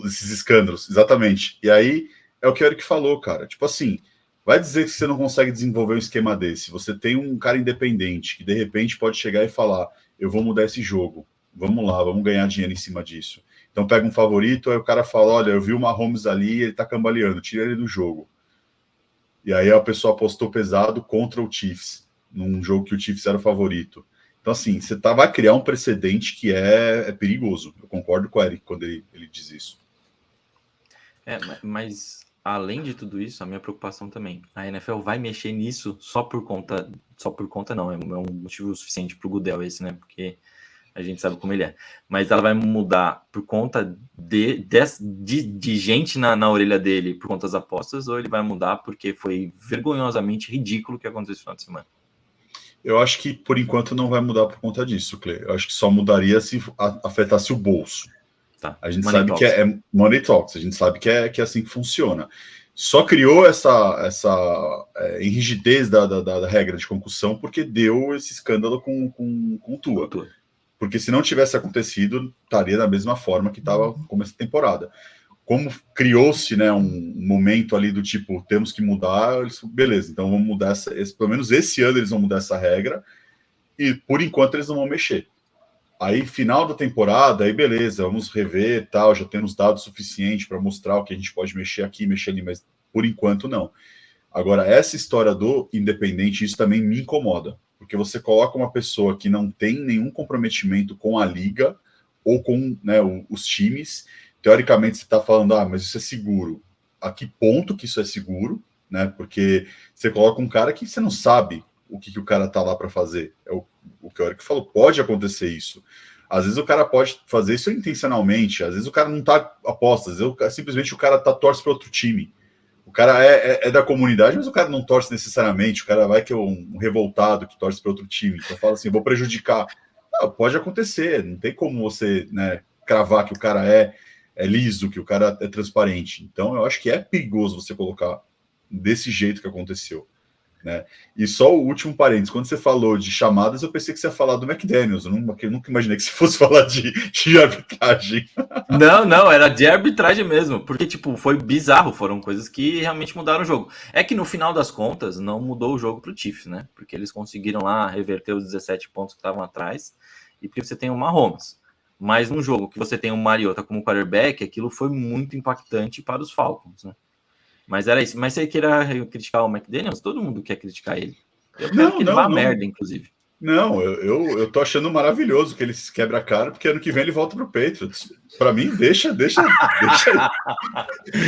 esses escândalos, exatamente. E aí é o que o Eric falou, cara. Tipo assim, vai dizer que você não consegue desenvolver um esquema desse. Você tem um cara independente que de repente pode chegar e falar: eu vou mudar esse jogo, vamos lá, vamos ganhar dinheiro em cima disso. Então pega um favorito, aí o cara fala: olha, eu vi o Mahomes ali, ele tá cambaleando, tira ele do jogo. E aí a pessoa apostou pesado contra o Chiefs, num jogo que o Chiefs era o favorito. Então, assim, você vai criar um precedente que é perigoso. Eu concordo com o Eric quando ele diz isso. Mas além de tudo isso, a minha preocupação também, a NFL vai mexer nisso só por conta não, é um motivo suficiente para o Goodell esse, né? Porque a gente sabe como ele é. Mas ela vai mudar por conta de gente na orelha dele por conta das apostas, ou ele vai mudar porque foi vergonhosamente ridículo o que aconteceu esse final de semana? Eu acho que, por enquanto, não vai mudar por conta disso, Clay. Eu acho que só mudaria se afetasse o bolso. Tá. A gente sabe que é Money Talks, a gente sabe que é assim que funciona. Só criou essa enrigidez da regra de concussão porque deu esse escândalo com o Tua. Porque se não tivesse acontecido, estaria da mesma forma que estava no começo da temporada. Como criou-se, né, um momento ali do tipo, temos que mudar, beleza, então vamos mudar pelo menos esse ano eles vão mudar essa regra, e por enquanto eles não vão mexer. Aí, final da temporada, aí beleza, vamos rever tal, já temos dados suficientes para mostrar o que a gente pode mexer aqui, mexer ali, mas por enquanto não. Agora, essa história do independente, isso também me incomoda, porque você coloca uma pessoa que não tem nenhum comprometimento com a liga ou com, né, os times. Teoricamente, você está falando, mas isso é seguro. A que ponto que isso é seguro? Né? Porque você coloca um cara que você não sabe o que o cara está lá para fazer. É o que o Eric falou, pode acontecer isso. Às vezes o cara pode fazer isso intencionalmente, às vezes o cara não está aposta, às vezes simplesmente o cara torce para outro time. O cara é da comunidade, mas o cara não torce necessariamente, o cara vai que é um revoltado que torce para outro time. Então fala assim, vou prejudicar. Pode acontecer, não tem como você, né, cravar que o cara é liso, que o cara é transparente. Então, eu acho que é perigoso você colocar desse jeito que aconteceu. Né? E só o último parênteses, quando você falou de chamadas, eu pensei que você ia falar do McDaniels. Eu nunca imaginei que você fosse falar de arbitragem. Não, era de arbitragem mesmo, porque tipo, foi bizarro, foram coisas que realmente mudaram o jogo. É que no final das contas, não mudou o jogo pro Chiefs, né? Porque eles conseguiram lá reverter os 17 pontos que estavam atrás, e porque você tem o Mahomes. Mas num jogo que você tem o Mariota como quarterback, aquilo foi muito impactante para os Falcons, né? Mas era isso. Mas você queira criticar o McDaniels? Todo mundo quer criticar ele. Eu quero que ele vá a merda, inclusive. Não, eu tô achando maravilhoso que ele se quebra a cara, porque ano que vem ele volta pro Patriots. Para mim, deixa.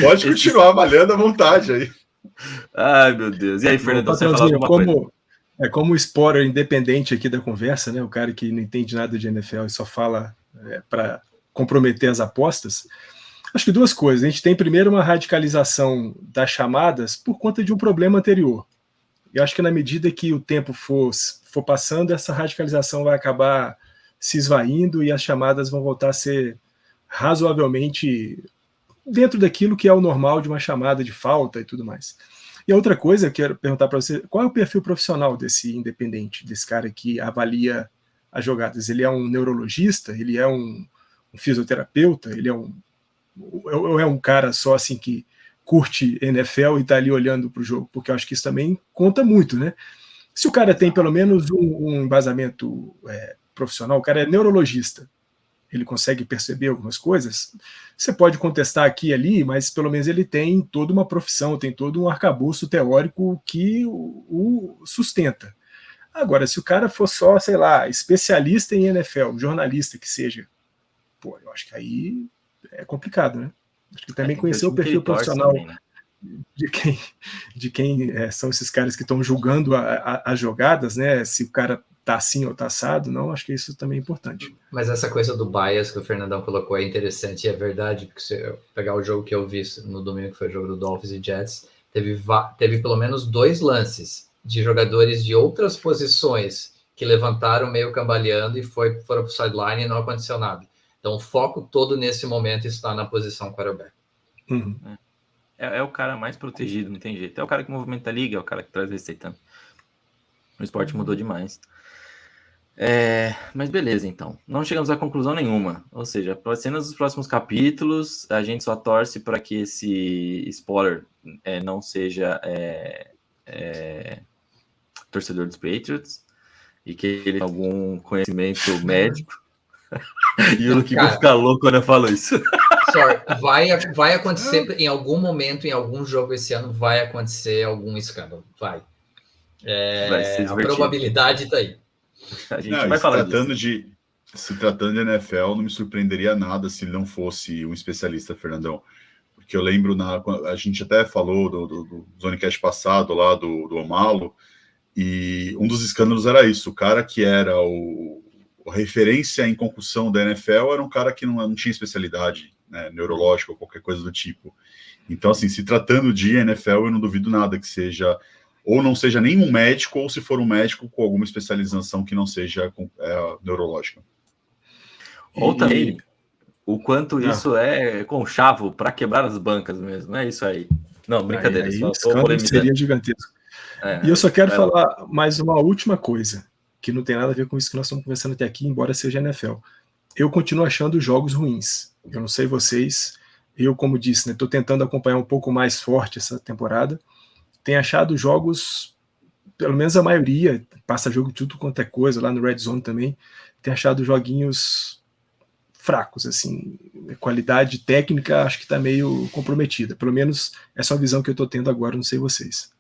Pode continuar malhando à vontade aí. Ai, meu Deus. E aí, Fernando, você fala alguma coisa? É como o spoiler independente aqui da conversa, né? O cara que não entende nada de NFL e só fala para comprometer as apostas. Acho que duas coisas. A gente tem primeiro uma radicalização das chamadas por conta de um problema anterior. Eu acho que na medida que o tempo for passando, essa radicalização vai acabar se esvaindo e as chamadas vão voltar a ser razoavelmente dentro daquilo que é o normal de uma chamada de falta e tudo mais. E a outra coisa, eu quero perguntar para você, qual é o perfil profissional desse independente, desse cara que avalia as jogadas? Ele é um neurologista? Ele é um fisioterapeuta? Ele é um cara só assim que curte NFL e está ali olhando para o jogo? Porque eu acho que isso também conta muito, né? Se o cara tem pelo menos um embasamento profissional, o cara é neurologista, ele consegue perceber algumas coisas, você pode contestar aqui e ali, mas pelo menos ele tem toda uma profissão, tem todo um arcabouço teórico que o sustenta. Agora, se o cara for só, sei lá, especialista em NFL, jornalista que seja, pô, eu acho que aí é complicado, né? Acho que também conhecer o perfil profissional também, né? de quem são esses caras que estão julgando as jogadas, né? Se o cara tá assim ou tá assado, não, acho que isso também é importante. Mas essa coisa do bias que o Fernandão colocou é interessante, e é verdade, porque se eu pegar o jogo que eu vi no domingo, que foi o jogo do Dolphins e Jets, teve pelo menos 2 lances de jogadores de outras posições que levantaram meio cambaleando e foram para o sideline e não aconteceu nada. Então o foco todo nesse momento está na posição quarterback. Uhum. É o cara mais protegido, não tem jeito. É o cara que movimenta a liga, é o cara que traz receita. O esporte mudou demais. Mas beleza, então. Não chegamos a conclusão nenhuma. Ou seja, para cenas dos próximos capítulos, a gente só torce para que esse spoiler não seja torcedor dos Patriots e que ele tenha algum conhecimento médico. E o Luke vai ficar louco quando eu falo isso. Vai acontecer em algum momento, em algum jogo esse ano, vai acontecer algum escândalo. Vai ser a probabilidade está aí. A gente vai falar disso. Se tratando de NFL, não me surpreenderia nada se ele não fosse um especialista, Fernandão. Porque eu lembro, a gente até falou do Zonecast passado, lá do Omalo, e um dos escândalos era isso. O cara que era a referência em concussão da NFL era um cara que não tinha especialidade, né, neurológica ou qualquer coisa do tipo. Então, assim, se tratando de NFL, eu não duvido nada que seja... ou não seja nenhum médico, ou se for um médico com alguma especialização que não seja neurológica. Ou também o quanto isso é conchavo para quebrar as bancas mesmo, é isso aí. Não, brincadeira. Aí seria gigantesco. E eu só quero falar mais uma última coisa, que não tem nada a ver com isso que nós estamos conversando até aqui, embora seja NFL. Eu continuo achando jogos ruins. Eu não sei vocês, eu, como disse, estou tentando acompanhar um pouco mais forte essa temporada. Tem achado jogos, pelo menos a maioria, passa jogo de tudo quanto é coisa, lá no Red Zone também, tem achado joguinhos fracos, assim, a qualidade técnica acho que está meio comprometida, pelo menos essa é a visão que eu estou tendo agora, não sei vocês.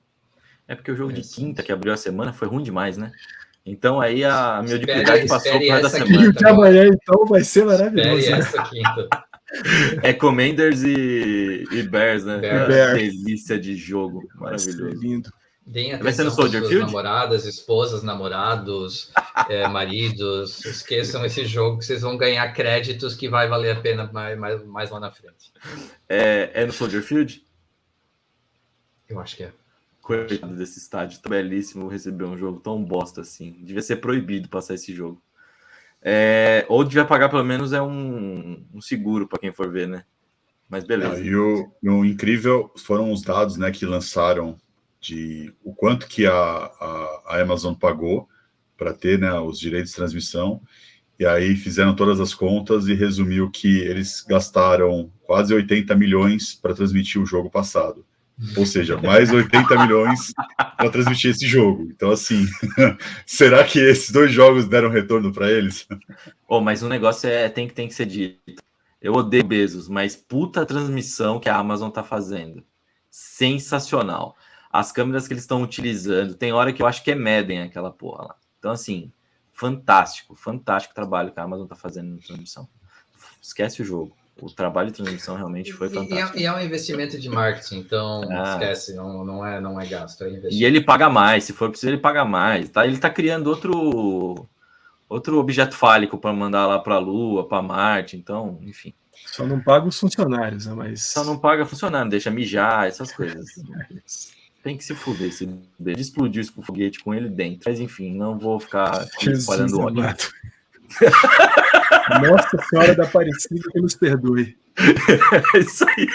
É porque o jogo de quinta que abriu a semana foi ruim demais, né? Então aí a mediocridade passou por da semana. E o de amanhã então vai ser maravilhoso. Essa quinta. Commanders e Bears, né? Bears. Delícia de jogo, maravilhoso. Lindo. Deem atenção para suas namoradas, esposas, namorados, maridos. Esqueçam esse jogo que vocês vão ganhar créditos que vai valer a pena mais lá na frente. É no Soldier Field? Eu acho que é. Coitado desse estádio, tão belíssimo receber um jogo tão bosta assim. Devia ser proibido passar esse jogo. Ou devia pagar pelo menos um seguro para quem for ver, né? Mas beleza. E o incrível foram os dados, né, que lançaram de o quanto que a Amazon pagou para ter, né, os direitos de transmissão, e aí fizeram todas as contas e resumiu que eles gastaram quase 80 milhões para transmitir o jogo passado. Ou seja, mais 80 milhões para transmitir esse jogo. Então, assim, será que esses 2 jogos deram retorno para eles? Mas o negócio tem que ser dito. Eu odeio Bezos, mas puta transmissão que a Amazon tá fazendo. Sensacional. As câmeras que eles estão utilizando, tem hora que eu acho que é Madden aquela porra lá. Então, assim, fantástico trabalho que a Amazon tá fazendo na transmissão. Esquece o jogo. O trabalho de transmissão realmente foi fantástico. E é um investimento de marketing, então esquece, não é gasto, é investimento. E ele paga mais, se for preciso ele paga mais, tá? Ele tá criando outro objeto fálico para mandar lá para a Lua, para Marte, então, enfim. Só não paga os funcionários, né? Mas... Só não paga funcionário, deixa mijar, essas coisas. Tem que se fuder, de explodir esse foguete com ele dentro. Mas enfim, não vou ficar espalhando ódio. Nossa Senhora da Aparecida, que nos perdoe. É isso aí.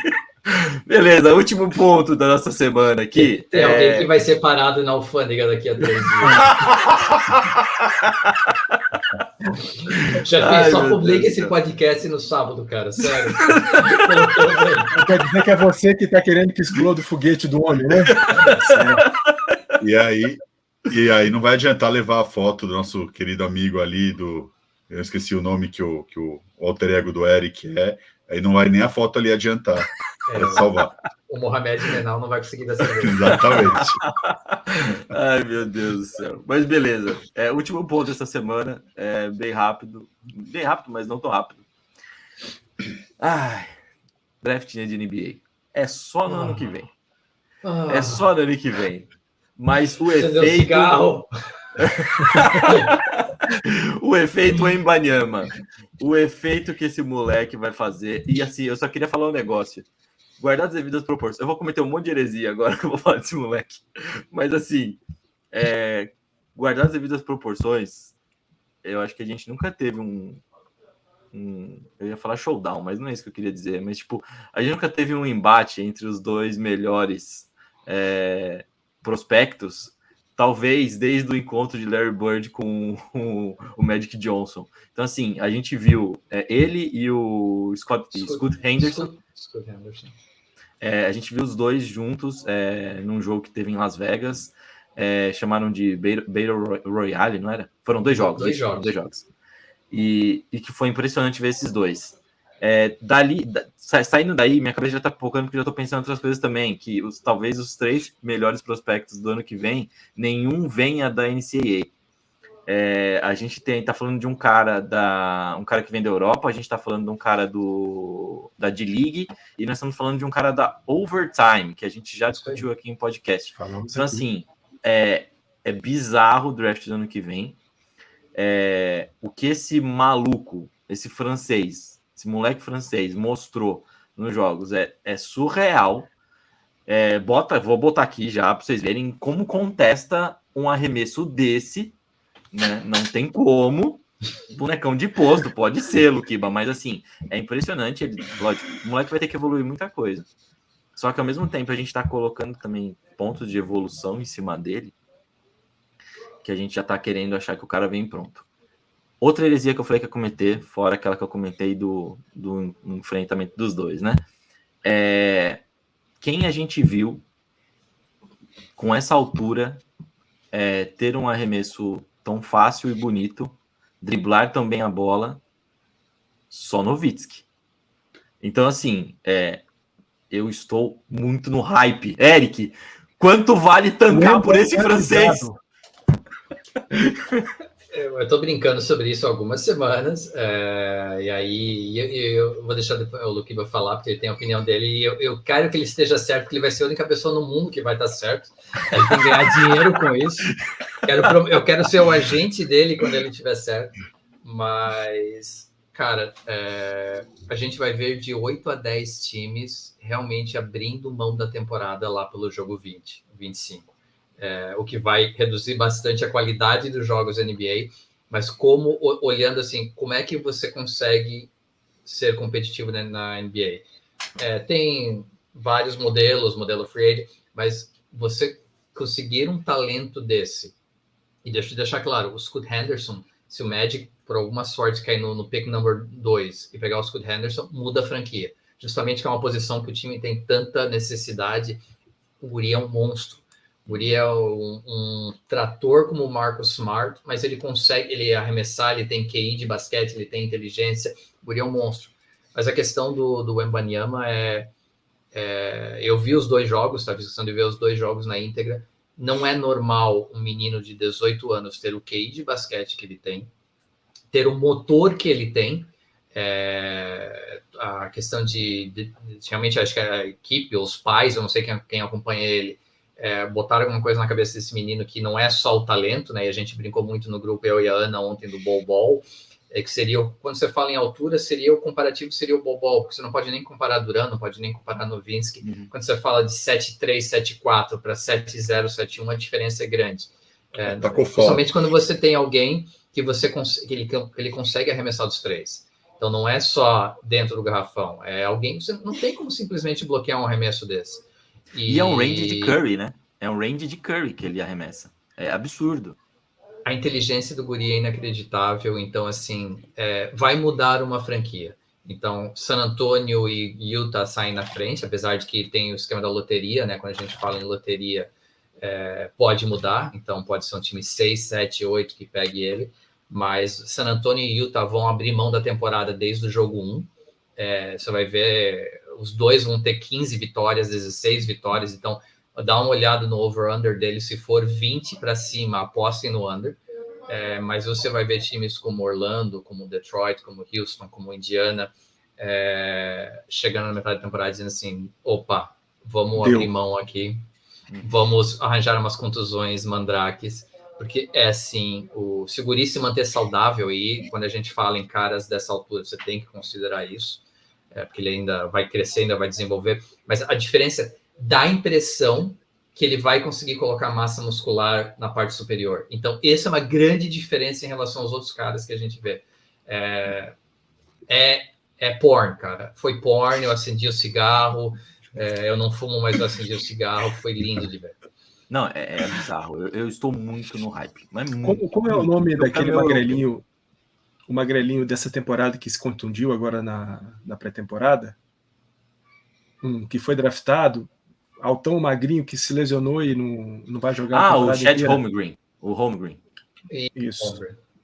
Beleza, último ponto da nossa semana aqui. Tem alguém que vai ser parado na alfândega daqui a 3 dias. Já só publica esse podcast no sábado, cara, sério. Quer dizer que é você que tá querendo que exploda o foguete do homem, né? E aí não vai adiantar levar a foto do nosso querido amigo ali eu esqueci o nome que o alter ego do Eric aí não vai nem a foto ali adiantar. Salvar. O Mohamed Menal não vai conseguir dessa vez. Exatamente. Ai, meu Deus do céu. Mas beleza. Último ponto dessa semana. Bem rápido. Bem rápido, mas não tão rápido. Draftinha de NBA. É só no ano que vem. É só no ano que vem. Mas o efeito... O efeito Embanyama. O efeito que esse moleque vai fazer. E assim, eu só queria falar um negócio. Guardar as devidas proporções. Eu vou cometer um monte de heresia agora que eu vou falar desse moleque. Mas assim, guardar as devidas proporções, eu acho que a gente nunca teve eu ia falar showdown, mas não é isso que eu queria dizer. Mas tipo, a gente nunca teve um embate entre os dois melhores prospectos, talvez desde o encontro de Larry Bird com o Magic Johnson. Então assim, a gente viu ele e o Scott Henderson. A gente viu os dois juntos num jogo que teve em Las Vegas, chamaram de Battle Royale, não era? Foram dois jogos. Dois jogos. E que foi impressionante ver esses dois. Saindo daí, minha cabeça já tá focando, porque já tô pensando em outras coisas também, que talvez os 3 melhores prospectos do ano que vem, nenhum venha da NCAA. A gente tá falando de um cara que vem da Europa, a gente tá falando de um cara da D-League, e nós estamos falando de um cara da Overtime, que a gente já discutiu aqui em podcast. Então, assim, é bizarro o draft do ano que vem. O que esse maluco, esse moleque francês mostrou nos jogos é surreal. Vou botar aqui já para vocês verem como contesta um arremesso desse. Né? Não tem como. Bonecão de posto, pode ser, Luquiba, mas assim, é impressionante. Lógico, o moleque vai ter que evoluir muita coisa. Só que ao mesmo tempo a gente tá colocando também pontos de evolução em cima dele, que a gente já tá querendo achar que o cara vem pronto. Outra heresia que eu falei que ia cometer, fora aquela que eu comentei do enfrentamento dos dois, né? Quem a gente viu com essa altura ter um arremesso tão fácil e bonito, driblar tão bem a bola, só Nowitzki. Então, assim, eu estou muito no hype. Eric, quanto vale tancar por esse francês? Eu tô brincando sobre isso há algumas semanas, e aí eu vou deixar o Luquiba falar, porque ele tem a opinião dele, e eu quero que ele esteja certo, porque ele vai ser a única pessoa no mundo que vai estar certo. Ele tem que ganhar dinheiro com isso. Eu quero ser o agente dele quando ele estiver certo. Mas, cara, a gente vai ver de 8 a 10 times realmente abrindo mão da temporada lá pelo jogo 20, 25. O que vai reduzir bastante a qualidade dos jogos NBA, mas olhando assim, como é que você consegue ser competitivo na NBA? Tem vários modelo free agent, mas você conseguir um talento desse, e deixa eu deixar claro, o Scoot Henderson, se o Magic, por alguma sorte, cair no pick number 2 e pegar o Scoot Henderson, muda a franquia. Justamente que é uma posição que o time tem tanta necessidade. O Guri é um monstro. O Guri é um trator como o Marcus Smart, mas ele consegue arremessar, ele tem QI de basquete, ele tem inteligência. O Guri é um monstro. Mas a questão do Wembanyama eu vi os 2 jogos, tá? Fiz questão de ver os 2 jogos na íntegra. Não é normal um menino de 18 anos ter o QI de basquete que ele tem, ter o motor que ele tem, A questão de realmente, acho que a equipe, os pais, eu não sei quem acompanha ele, botaram alguma coisa na cabeça desse menino que não é só o talento, né? E a gente brincou muito no grupo, eu e a Ana, ontem, do Bol, que seria, quando você fala em altura, seria o comparativo, seria o Bol, porque você não pode nem comparar Duran, não pode nem comparar Nowitzki. Quando você fala de 7-3, 7-4 para 7-0, 7-1, a diferença é grande. Principalmente quando você tem alguém que ele consegue arremessar dos três. Então não é só dentro do garrafão, é alguém que você não tem como simplesmente bloquear um arremesso desse. E é um range de Curry, né? É um range de Curry que ele arremessa. É absurdo. A inteligência do guri é inacreditável, então, assim, vai mudar uma franquia. Então, San Antonio e Utah saem na frente, apesar de que tem o esquema da loteria, né? Quando a gente fala em loteria, pode mudar, então pode ser um time 6, 7, 8 que pegue ele, mas San Antonio e Utah vão abrir mão da temporada desde o jogo 1. Você vai ver, os dois vão ter 15 vitórias, 16 vitórias, então dá uma olhada no over-under dele, se for 20 para cima, apostem no under. Mas você vai ver times como Orlando, como Detroit, como Houston, como Indiana, chegando na metade da temporada dizendo assim, opa, vamos abrir mão aqui, vamos arranjar umas contusões mandrakes, porque assim, se o guri se manter saudável, e quando a gente fala em caras dessa altura, você tem que considerar isso, porque ele ainda vai crescer, ainda vai desenvolver, mas a diferença dá a impressão que ele vai conseguir colocar massa muscular na parte superior. Então, essa é uma grande diferença em relação aos outros caras que a gente vê. Porn, cara. Foi porn, eu acendi o cigarro, eu não fumo, mas eu acendi o cigarro, foi lindo de ver. Não, é bizarro. Eu estou muito no hype. Mas como é o nome daquele magrelinho, o magrelinho dessa temporada que se contundiu agora na pré-temporada? Que foi draftado, altão magrinho que se lesionou e não vai jogar. O Chet Holmgren. O Holmgren. Isso.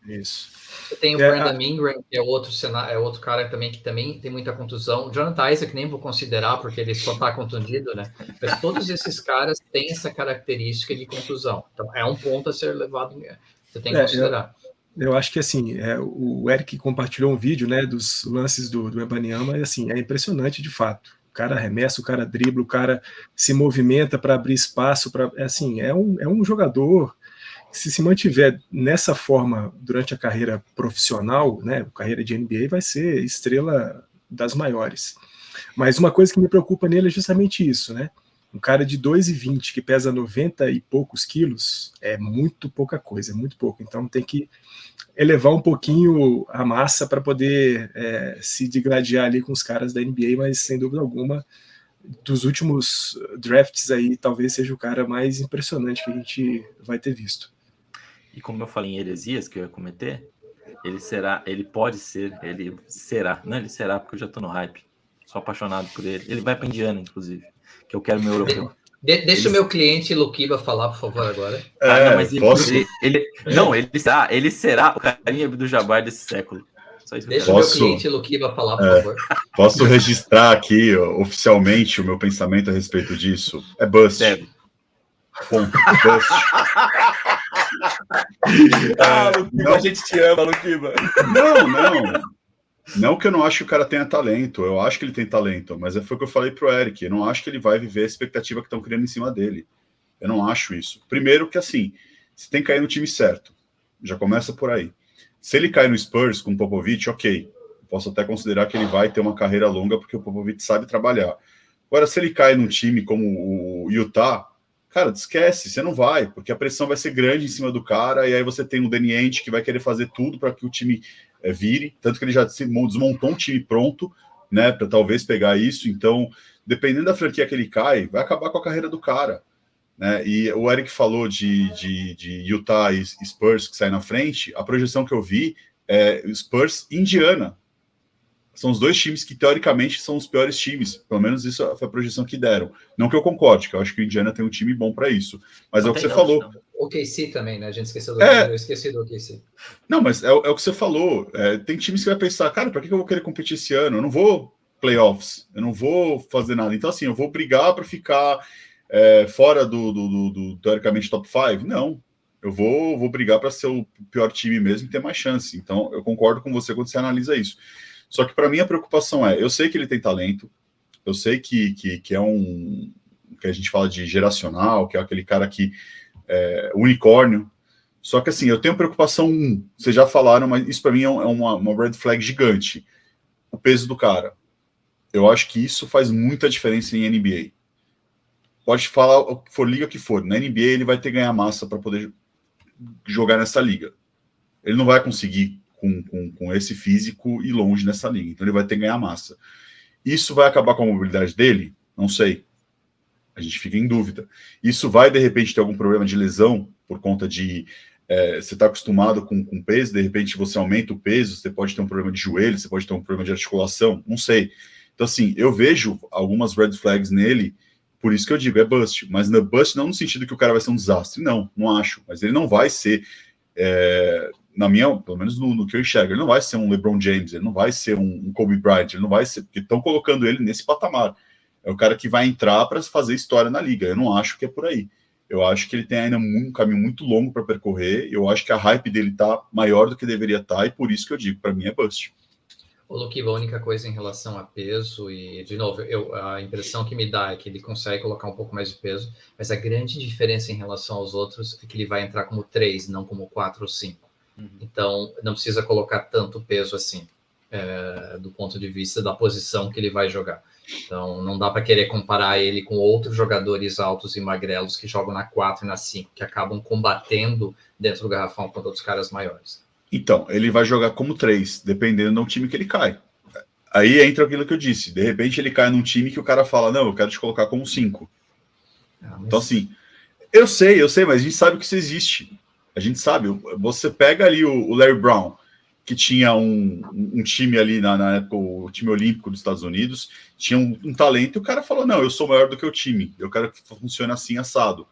Você tem o Brandon Ingram, que é outro cara também que também tem muita contusão. O Jonathan Isaac nem vou considerar, porque ele só está contundido, né? Mas todos esses caras têm essa característica de contusão. Então, é um ponto a ser levado, você tem que considerar. Eu acho que, assim, o Eric compartilhou um vídeo, né, dos lances do Wembanyama, e, assim, é impressionante de fato. O cara arremessa, o cara dribla, o cara se movimenta para abrir espaço, é um jogador que, se mantiver nessa forma durante a carreira profissional, né, carreira de NBA, vai ser estrela das maiores. Mas uma coisa que me preocupa nele é justamente isso, né? Um cara de 2,20 que pesa 90 e poucos quilos é muito pouca coisa, é muito pouco. Então tem que elevar um pouquinho a massa para poder se digladiar ali com os caras da NBA, mas sem dúvida alguma, dos últimos drafts aí, talvez seja o cara mais impressionante que a gente vai ter visto. E como eu falei em heresias que eu ia cometer, ele será, porque eu já tô no hype. Sou apaixonado por ele. Ele vai para Indiana, inclusive, que eu quero meu europeu. Deixa o meu cliente Lukiba falar, por favor, agora. Não, mas ele será o Kareem Abdul-Jabbar desse século. Só isso. Deixa o meu cliente Lukiba falar, por favor. Posso registrar aqui oficialmente o meu pensamento a respeito disso? É bust. Deve. Ponto. Bust. Lukiba, a gente te ama, Lukiba. Não que eu não acho que o cara tenha talento, eu acho que ele tem talento, mas foi o que eu falei pro Eric, eu não acho que ele vai viver a expectativa que estão criando em cima dele. Eu não acho isso. Primeiro que, assim, você tem que cair no time certo. Já começa por aí. Se ele cair no Spurs com o Popovich, ok. Posso até considerar que ele vai ter uma carreira longa, porque o Popovich sabe trabalhar. Agora, se ele cai num time como o Utah, cara, esquece, você não vai, porque a pressão vai ser grande em cima do cara, e aí você tem um Danny Ainge que vai querer fazer tudo para que o time vire, tanto que ele já desmontou um time pronto, né, para talvez pegar isso. Então, dependendo da franquia que ele cai, vai acabar com a carreira do cara, né? E o Eric falou de Utah e Spurs que sai na frente. A projeção que eu vi é Spurs e Indiana. São os dois times que, teoricamente, são os piores times. Pelo menos isso foi a projeção que deram. Não que eu concorde, que eu acho que o Indiana tem um time bom para isso. Mas é o que você falou. O OKC também, né? A gente esqueceu do eu esqueci do OKC. Não, mas é o que você falou. Tem times que vai pensar, cara, para que eu vou querer competir esse ano? Eu não vou playoffs, eu não vou fazer nada. Então, assim, eu vou brigar para ficar fora do teoricamente top 5? Não. Eu vou brigar para ser o pior time mesmo e ter mais chance. Então, eu concordo com você quando você analisa isso. Só que para mim a preocupação eu sei que ele tem talento, eu sei que é que a gente fala de geracional, que é aquele cara que é unicórnio. Só que assim, eu tenho preocupação, vocês já falaram, mas isso para mim é uma red flag gigante. O peso do cara. Eu acho que isso faz muita diferença em NBA. Pode falar o que for, liga que for. Na NBA ele vai ter que ganhar massa para poder jogar nessa liga. Ele não vai conseguir, com esse físico, ir longe nessa liga. Então ele vai ter que ganhar massa. Isso vai acabar com a mobilidade dele? Não sei. A gente fica em dúvida. Isso vai, de repente, ter algum problema de lesão por conta de você está acostumado com peso, de repente você aumenta o peso, você pode ter um problema de joelho, você pode ter um problema de articulação, não sei. Então, assim, eu vejo algumas red flags nele, por isso que eu digo, é bust. Mas no bust não no sentido que o cara vai ser um desastre, não acho. Mas ele não vai ser, pelo menos no que eu enxergo, ele não vai ser um LeBron James, ele não vai ser um Kobe Bryant, ele não vai ser, porque estão colocando ele nesse patamar. É o cara que vai entrar para fazer história na liga. Eu não acho que é por aí. Eu acho que ele tem ainda um caminho muito longo para percorrer. Eu acho que a hype dele está maior do que deveria estar, e por isso que eu digo, para mim é bust. O Luquiba, a única coisa em relação a peso, e de novo, a impressão que me dá é que ele consegue colocar um pouco mais de peso, mas a grande diferença em relação aos outros é que ele vai entrar como 3, não como 4 ou 5. Então, não precisa colocar tanto peso assim, do ponto de vista da posição que ele vai jogar. Então, não dá para querer comparar ele com outros jogadores altos e magrelos que jogam na 4 e na 5, que acabam combatendo dentro do garrafão contra outros caras maiores. Então, ele vai jogar como 3, dependendo do time que ele cai. Aí entra aquilo que eu disse. De repente ele cai num time que o cara fala, não, eu quero te colocar como 5. Então, assim, eu sei, mas a gente sabe que isso existe. A gente sabe. Você pega ali o Larry Brown, que tinha um time ali na época, o time olímpico dos Estados Unidos, tinha um talento, e o cara falou, não, eu sou maior do que o time, eu quero que funcione assim, assado.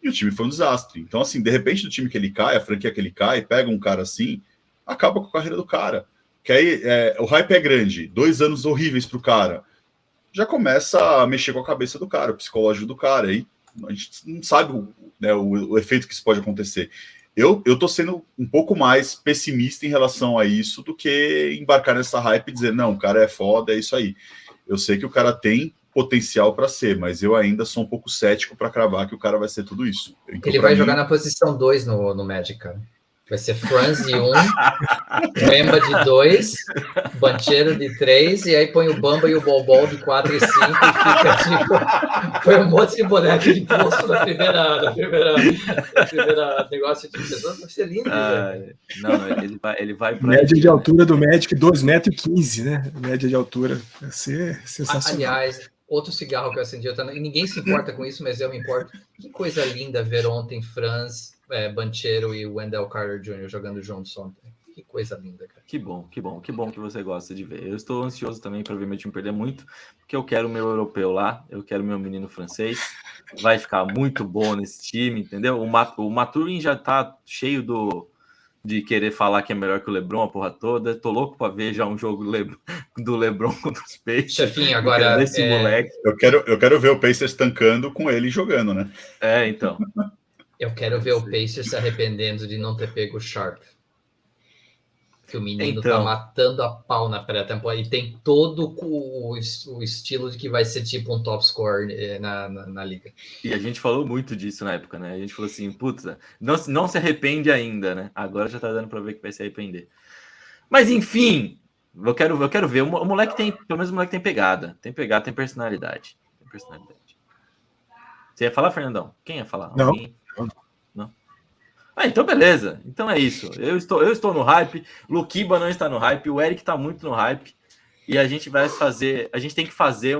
E o time foi um desastre. Então, assim, de repente, do time que ele cai, a franquia que ele cai, pega um cara assim, acaba com a carreira do cara. Que aí o hype é grande, 2 anos horríveis pro cara. Já começa a mexer com a cabeça do cara, o psicológico do cara. Aí a gente não sabe o efeito que isso pode acontecer. Eu tô sendo um pouco mais pessimista em relação a isso do que embarcar nessa hype e dizer, não, o cara é foda, é isso aí. Eu sei que o cara tem potencial para ser, mas eu ainda sou um pouco cético para cravar que o cara vai ser tudo isso. Então, ele vai jogar na posição 2 no Magic, cara. Vai ser Franz de 1, Wemba de 2, Banchero de 3, e aí põe o Bamba e o Bol de 4 e 5 e fica tipo... Foi um monte de boneco de posto na primeira negócio de pessoas. Vai ser lindo. Não, ele vai pra média de altura do Magic, 2,15 m, né? Média de altura. Vai ser sensacional. Aliás, outro cigarro que eu acendi, e ninguém se importa com isso, mas eu me importo. Que coisa linda ver ontem Franz, Banchero e Wendell Carter Jr. jogando juntos ontem. Que coisa linda, cara. Que bom que você gosta de ver. Eu estou ansioso também para ver meu time perder muito, porque eu quero o meu europeu lá, eu quero o meu menino francês. Vai ficar muito bom nesse time, entendeu? O Maturin já tá cheio de querer falar que é melhor que o LeBron, a porra toda. Tô louco para ver já um jogo do LeBron contra os Pacers. Chefinho, agora... Desse moleque. Eu quero ver o Pacers tancando com ele jogando, né? Então. Eu quero ver o Pacers se arrependendo de não ter pego o Sharp. Que o menino tá matando a pau na pré-temporada. E tem todo o estilo de que vai ser tipo um top scorer na liga. E a gente falou muito disso na época, né? A gente falou assim, putz, não se arrepende ainda, né? Agora já tá dando pra ver que vai se arrepender. Mas enfim, eu quero ver. O moleque tem, pelo menos o moleque tem pegada. Tem personalidade. Você ia falar, Fernandão? Quem ia falar? Não. Não? Então beleza. Então é isso. Eu estou no hype. Luquiba não está no hype. O Eric está muito no hype. E a gente tem que fazer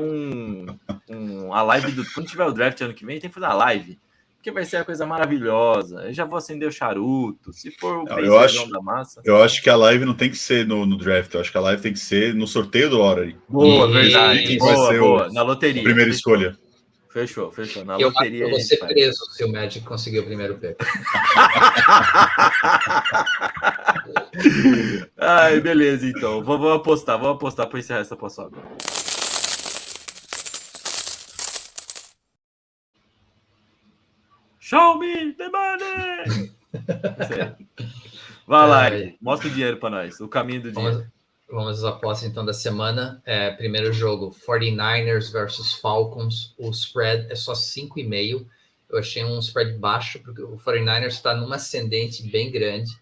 a live quando tiver o draft ano que vem, tem que fazer uma live. Porque vai ser a coisa maravilhosa. Eu já vou acender o charuto. Se for o Pacers da massa. Eu acho que a live não tem que ser no draft. Eu acho que a live tem que ser no sorteio do Lottery. Boa, verdade. Boa. Na loteria. A primeira escolha. Fechou. Na loteria. Eu vou ser preso se o Magic conseguir o primeiro pick. Ai, beleza, então. Vou apostar para encerrar essa passada. Show me the money! Vai lá, mostra o dinheiro para nós, o caminho do dinheiro. Vamos às apostas, então, da semana. Primeiro jogo, 49ers versus Falcons. O spread é só 5,5. Eu achei um spread baixo, porque o 49ers está numa ascendente bem grande.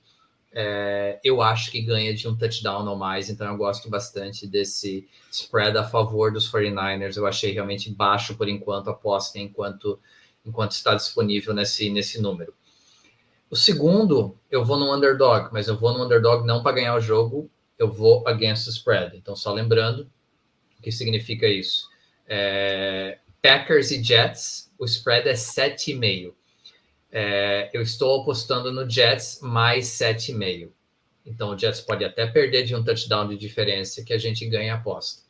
Eu acho que ganha de um touchdown ou mais, então eu gosto bastante desse spread a favor dos 49ers. Eu achei realmente baixo por enquanto, apostem enquanto está disponível nesse número. O segundo, eu vou no underdog, mas eu vou no underdog não para ganhar o jogo, eu vou against the spread. Então, só lembrando o que significa isso. Packers e Jets, o spread é 7,5. Eu estou apostando no Jets mais 7,5. Então, o Jets pode até perder de um touchdown de diferença que a gente ganha a aposta.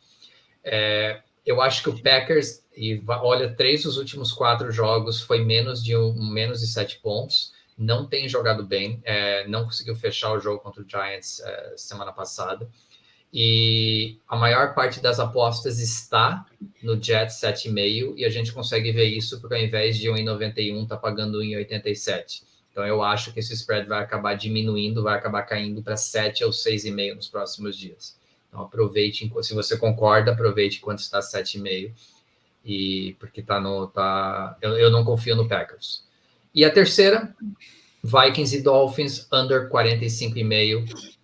Eu acho que o Packers, e olha, 3 dos últimos 4 jogos foi menos de 7 pontos. Não tem jogado bem. Não conseguiu fechar o jogo contra o Giants semana passada. E a maior parte das apostas está no Jets 7,5 e a gente consegue ver isso porque ao invés de 1,91 está pagando 1,87. Então eu acho que esse spread vai acabar diminuindo, vai acabar caindo para 7 ou 6,5 nos próximos dias. Então aproveite, se você concorda, aproveite enquanto está 7,5 porque eu não confio no Packers. E a terceira, Vikings e Dolphins under 45,5.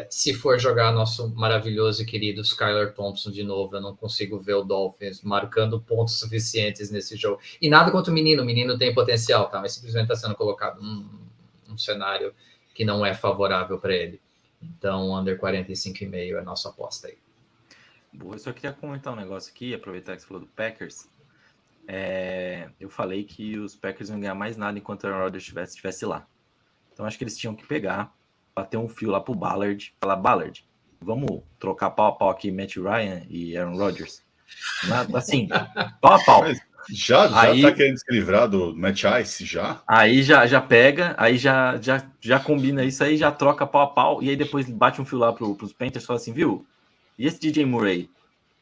Se for jogar nosso maravilhoso e querido Skylar Thompson de novo, eu não consigo ver o Dolphins marcando pontos suficientes nesse jogo. E nada contra o menino tem potencial, tá? Mas simplesmente está sendo colocado num cenário que não é favorável para ele. Então, under 45,5 é a nossa aposta aí. Boa, eu só queria comentar um negócio aqui, aproveitar que você falou do Packers. Eu falei que os Packers não iam ganhar mais nada enquanto o Aaron Rodgers estivesse lá. Então, acho que eles tinham que pegar, bater um fio lá pro Ballard, falar, Ballard, vamos trocar pau a pau aqui Matt Ryan e Aaron Rodgers? Assim, pau a pau. Mas já tá querendo se livrar do Matt Ice, já? Aí já pega, aí já combina isso aí, já troca pau a pau, e aí depois bate um fio lá pros Panthers e fala assim, viu? E esse DJ Moore aí?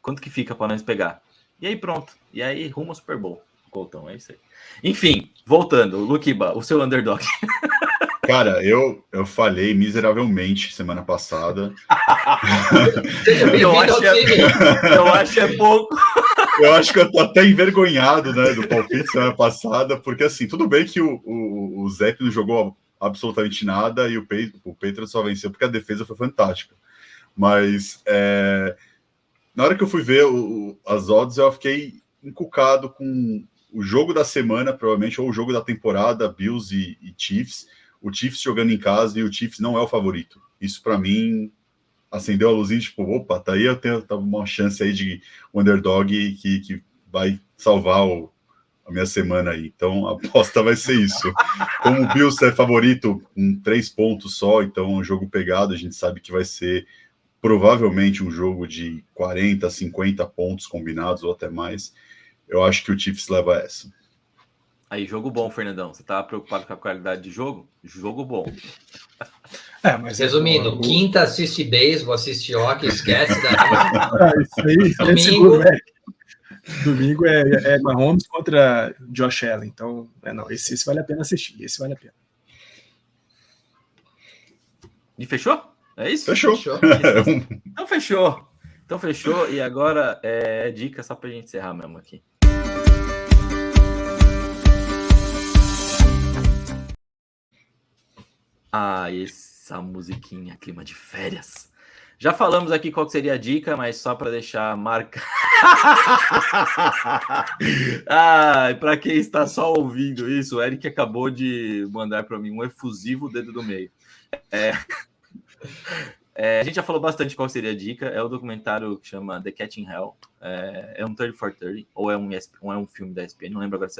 Quanto que fica pra nós pegar? E aí pronto. E aí rumo ao Super Bowl. Coltão, é isso aí. Enfim, voltando, Luquiba, o seu underdog. Cara, eu falhei miseravelmente semana passada. Eu acho é pouco. Eu acho que eu tô até envergonhado, né, do palpite semana passada, porque assim, tudo bem que o Zep não jogou absolutamente nada e o Patriots só venceu porque a defesa foi fantástica. Mas na hora que eu fui ver as odds, eu fiquei encucado com o jogo da semana, provavelmente, ou o jogo da temporada, Bills e Chiefs. O Chiefs jogando em casa e o Chiefs não é o favorito. Isso, para mim, acendeu a luzinha, tipo, opa, tá aí, eu tenho uma chance aí de underdog que vai salvar a minha semana aí. Então, a aposta vai ser isso. Como o Bills é favorito com 3 pontos só, então é um jogo pegado, a gente sabe que vai ser provavelmente um jogo de 40, 50 pontos combinados ou até mais. Eu acho que o Chiefs leva essa. Aí, jogo bom, Fernandão. Você tava preocupado com a qualidade de jogo? Jogo bom. Mas resumindo, quinta assiste beisebol, assiste hockey, esquece da... Isso aí, domingo é Mahomes contra Josh Allen. Então, esse vale a pena assistir. Esse vale a pena. E fechou? É isso? Fechou. Então fechou. E agora dica só pra gente encerrar mesmo aqui. Essa musiquinha, clima de férias. Já falamos aqui qual seria a dica, mas só para deixar a marca. Para quem está só ouvindo isso, o Eric acabou de mandar para mim um efusivo dedo do meio. A gente já falou bastante qual seria a dica. É o documentário que chama The Cat in Hell. É um 30 for 30, ou é um filme da ESPN, não lembro agora.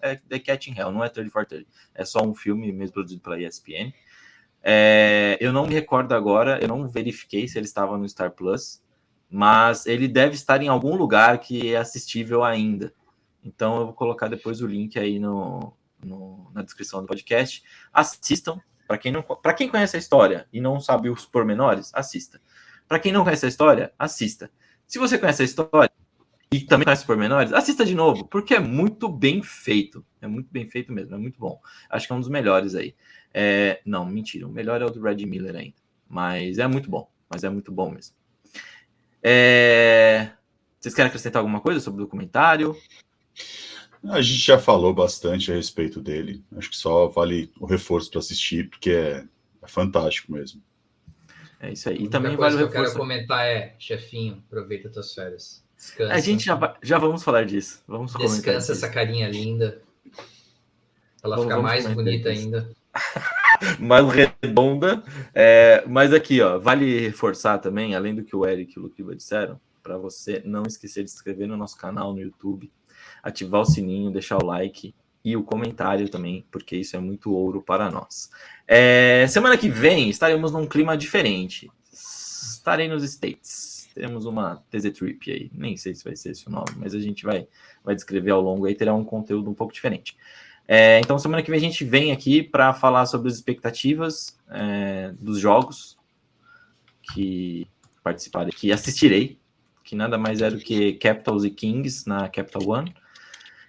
É The Cat in Hell, não é 30 for 30. É só um filme mesmo produzido pela ESPN. Eu não me recordo agora, eu não verifiquei se ele estava no Star Plus, mas ele deve estar em algum lugar que é assistível ainda. Então eu vou colocar depois o link aí na descrição do podcast. Assistam. Para quem conhece a história e não sabe os pormenores, assista. Para quem não conhece a história, assista. Se você conhece a história e também conhece os pormenores, assista de novo, porque é muito bem feito. É muito bem feito mesmo, é muito bom. Acho que é um dos melhores aí. Não, mentira, o melhor é o do Red Miller ainda. Mas é muito bom. mas é muito bom mesmo. Vocês querem acrescentar alguma coisa sobre o documentário? A gente já falou bastante a respeito dele. Acho que só vale o reforço para assistir, porque é fantástico mesmo. É isso aí. A E também coisa vale o que eu reforço. quero comentar é, chefinho, aproveita tuas férias. Descansa. A gente já vamos falar disso. Vamos comentar Descansa disso. essa carinha linda. Ela fica mais bonita ainda. Mais redonda. Mas aqui, ó, vale reforçar também, além do que o Eric e o Luquiba disseram, para você não esquecer de se inscrever no nosso canal no YouTube, ativar o sininho, deixar o like e o comentário também, porque isso é muito ouro para nós. Semana que vem estaremos num clima diferente. Estarei nos States. Teremos uma TZ Trip aí. Nem sei se vai ser esse o nome, mas a gente vai descrever ao longo aí, terá um conteúdo um pouco diferente. Então, semana que vem a gente vem aqui para falar sobre as expectativas dos jogos que participarei, que assistirei, que nada mais é do que Capitals e Kings na Capital One,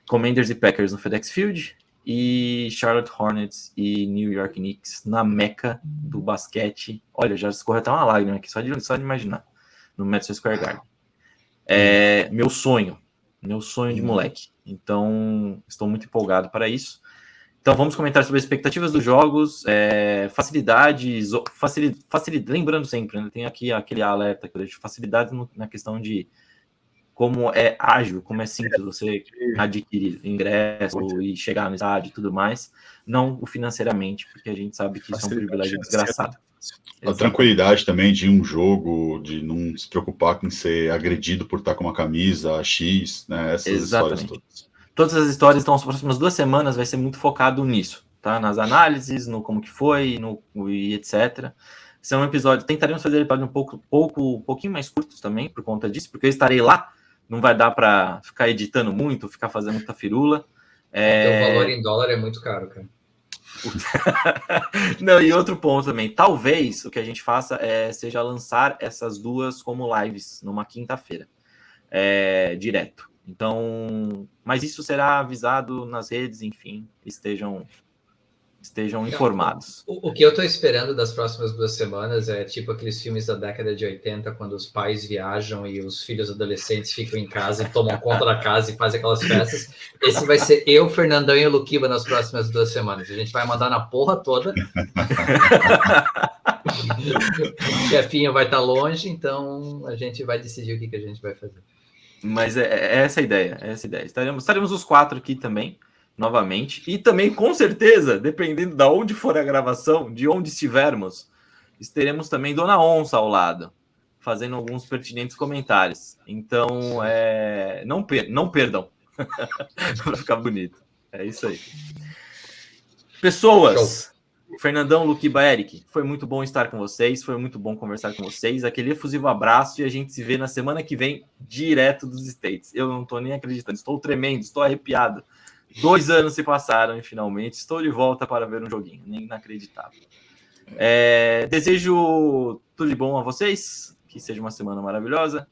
Commanders e Packers no FedEx Field e Charlotte Hornets e New York Knicks na meca do basquete. Olha, já escorreu até uma lágrima aqui, só de imaginar, no Madison Square Garden. Meu sonho de moleque. Então, estou muito empolgado para isso. Então, vamos comentar sobre as expectativas dos jogos, facilidades, lembrando sempre, né, tem aqui aquele alerta que eu deixo, facilidades na questão de como é ágil, como é simples você adquirir ingresso e chegar no estádio e tudo mais, não o financeiramente, porque a gente sabe que isso é um privilégio desgraçado. A tranquilidade também de um jogo, de não se preocupar com ser agredido por estar com uma camisa X, né? Essas histórias todas. Todas as histórias, então, as próximas 2 semanas vai ser muito focado nisso, tá? Nas análises, no como que foi, e etc. Esse é um episódio, tentaremos fazer episódio um pouquinho mais curtos também, por conta disso, porque eu estarei lá, não vai dar para ficar editando muito, ficar fazendo muita firula. O valor em dólar é muito caro, cara. Não, e outro ponto também, talvez o que a gente faça seja lançar essas 2 como lives numa quinta-feira, direto. Então, mas isso será avisado nas redes, enfim, estejam informados. O que eu tô esperando das próximas 2 semanas é tipo aqueles filmes da década de 80, quando os pais viajam e os filhos adolescentes ficam em casa e tomam conta da casa e fazem aquelas festas. Esse vai ser eu, Fernandão e o Luquiba nas próximas 2 semanas. A gente vai mandar na porra toda. O chefinho vai estar longe, então a gente vai decidir o que a gente vai fazer. Mas é essa a ideia, Estaremos os 4 aqui também, novamente, e também, com certeza, dependendo de onde for a gravação, de onde estivermos, teremos também Dona Onça ao lado, fazendo alguns pertinentes comentários. Então, não perdam, para ficar bonito. É isso aí. Pessoas... Show. Fernandão, Luquiba, Eric, foi muito bom estar com vocês, foi muito bom conversar com vocês, aquele efusivo abraço e a gente se vê na semana que vem, direto dos States. Eu não estou nem acreditando, estou tremendo, estou arrepiado. 2 anos se passaram e finalmente estou de volta para ver um joguinho, nem inacreditável. Desejo tudo de bom a vocês, que seja uma semana maravilhosa.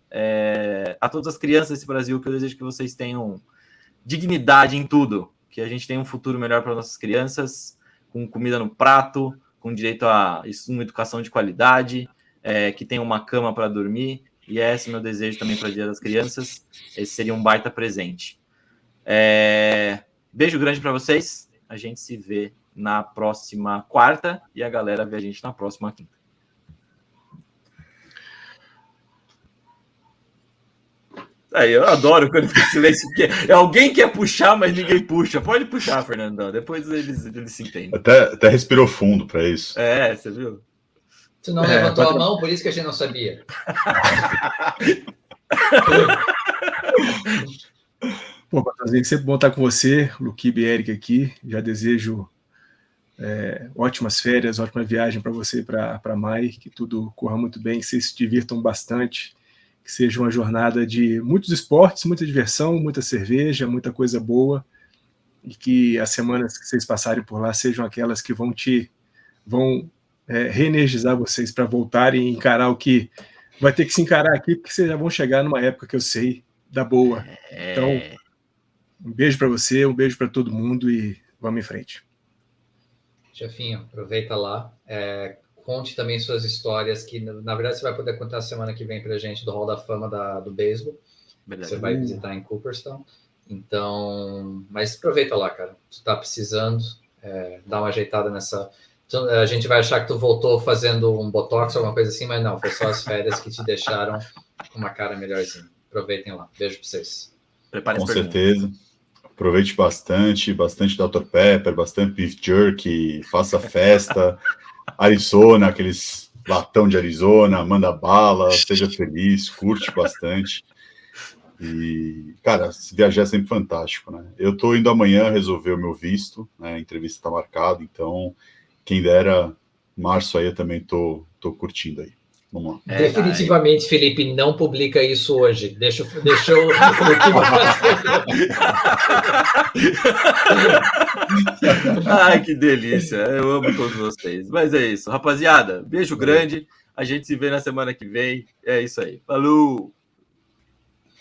A todas as crianças desse Brasil, que eu desejo que vocês tenham dignidade em tudo, que a gente tenha um futuro melhor para nossas crianças, com comida no prato, com direito a uma educação de qualidade, que tenha uma cama para dormir, e esse é meu desejo também para o Dia das Crianças. Esse seria um baita presente. Beijo grande para vocês, a gente se vê na próxima quarta, e a galera vê a gente na próxima quinta. Eu adoro quando fica silêncio, porque alguém quer puxar, mas ninguém puxa. Pode puxar, Fernandão, depois eles se entendem. Até respirou fundo para isso. Você viu? Tu não levantou a mão, por isso que a gente não sabia. Pô, Patrãozinho, sempre bom estar com você, Luquiba e Eric aqui. Já desejo ótimas férias, ótima viagem para você e para Mai, que tudo corra muito bem, que vocês se divirtam bastante. Que seja uma jornada de muitos esportes, muita diversão, muita cerveja, muita coisa boa, e que as semanas que vocês passarem por lá sejam aquelas que vão reenergizar vocês para voltarem e encarar o que vai ter que se encarar aqui, porque vocês já vão chegar numa época que eu sei da boa. Então, um beijo para você, um beijo para todo mundo e vamos em frente. Chefinho, aproveita lá. conte também suas histórias, que na verdade você vai poder contar semana que vem pra gente do Hall da Fama do beisebol. Você vai visitar em Cooperstown. Então, mas aproveita lá, cara. Tu tá precisando, dá uma ajeitada nessa... A gente vai achar que tu voltou fazendo um botox ou alguma coisa assim, mas não, foi só as férias que te deixaram com uma cara melhorzinha. Aproveitem lá. Beijo pra vocês. Preparem Com certeza. Aproveite bastante Dr. Pepper, bastante beef jerky, faça festa. Arizona, aqueles latão de Arizona, manda bala, seja feliz, curte bastante. E, cara, se viajar é sempre fantástico, né? Eu tô indo amanhã resolver o meu visto, né? A entrevista tá marcada, então, quem dera, março aí eu também tô curtindo aí. Vamos lá. Definitivamente, Felipe, não publica isso hoje. Deixa o Luquiba fazer. Ai, que delícia. Eu amo todos vocês. Mas é isso, rapaziada. Beijo grande. A gente se vê na semana que vem. É isso aí. Falou!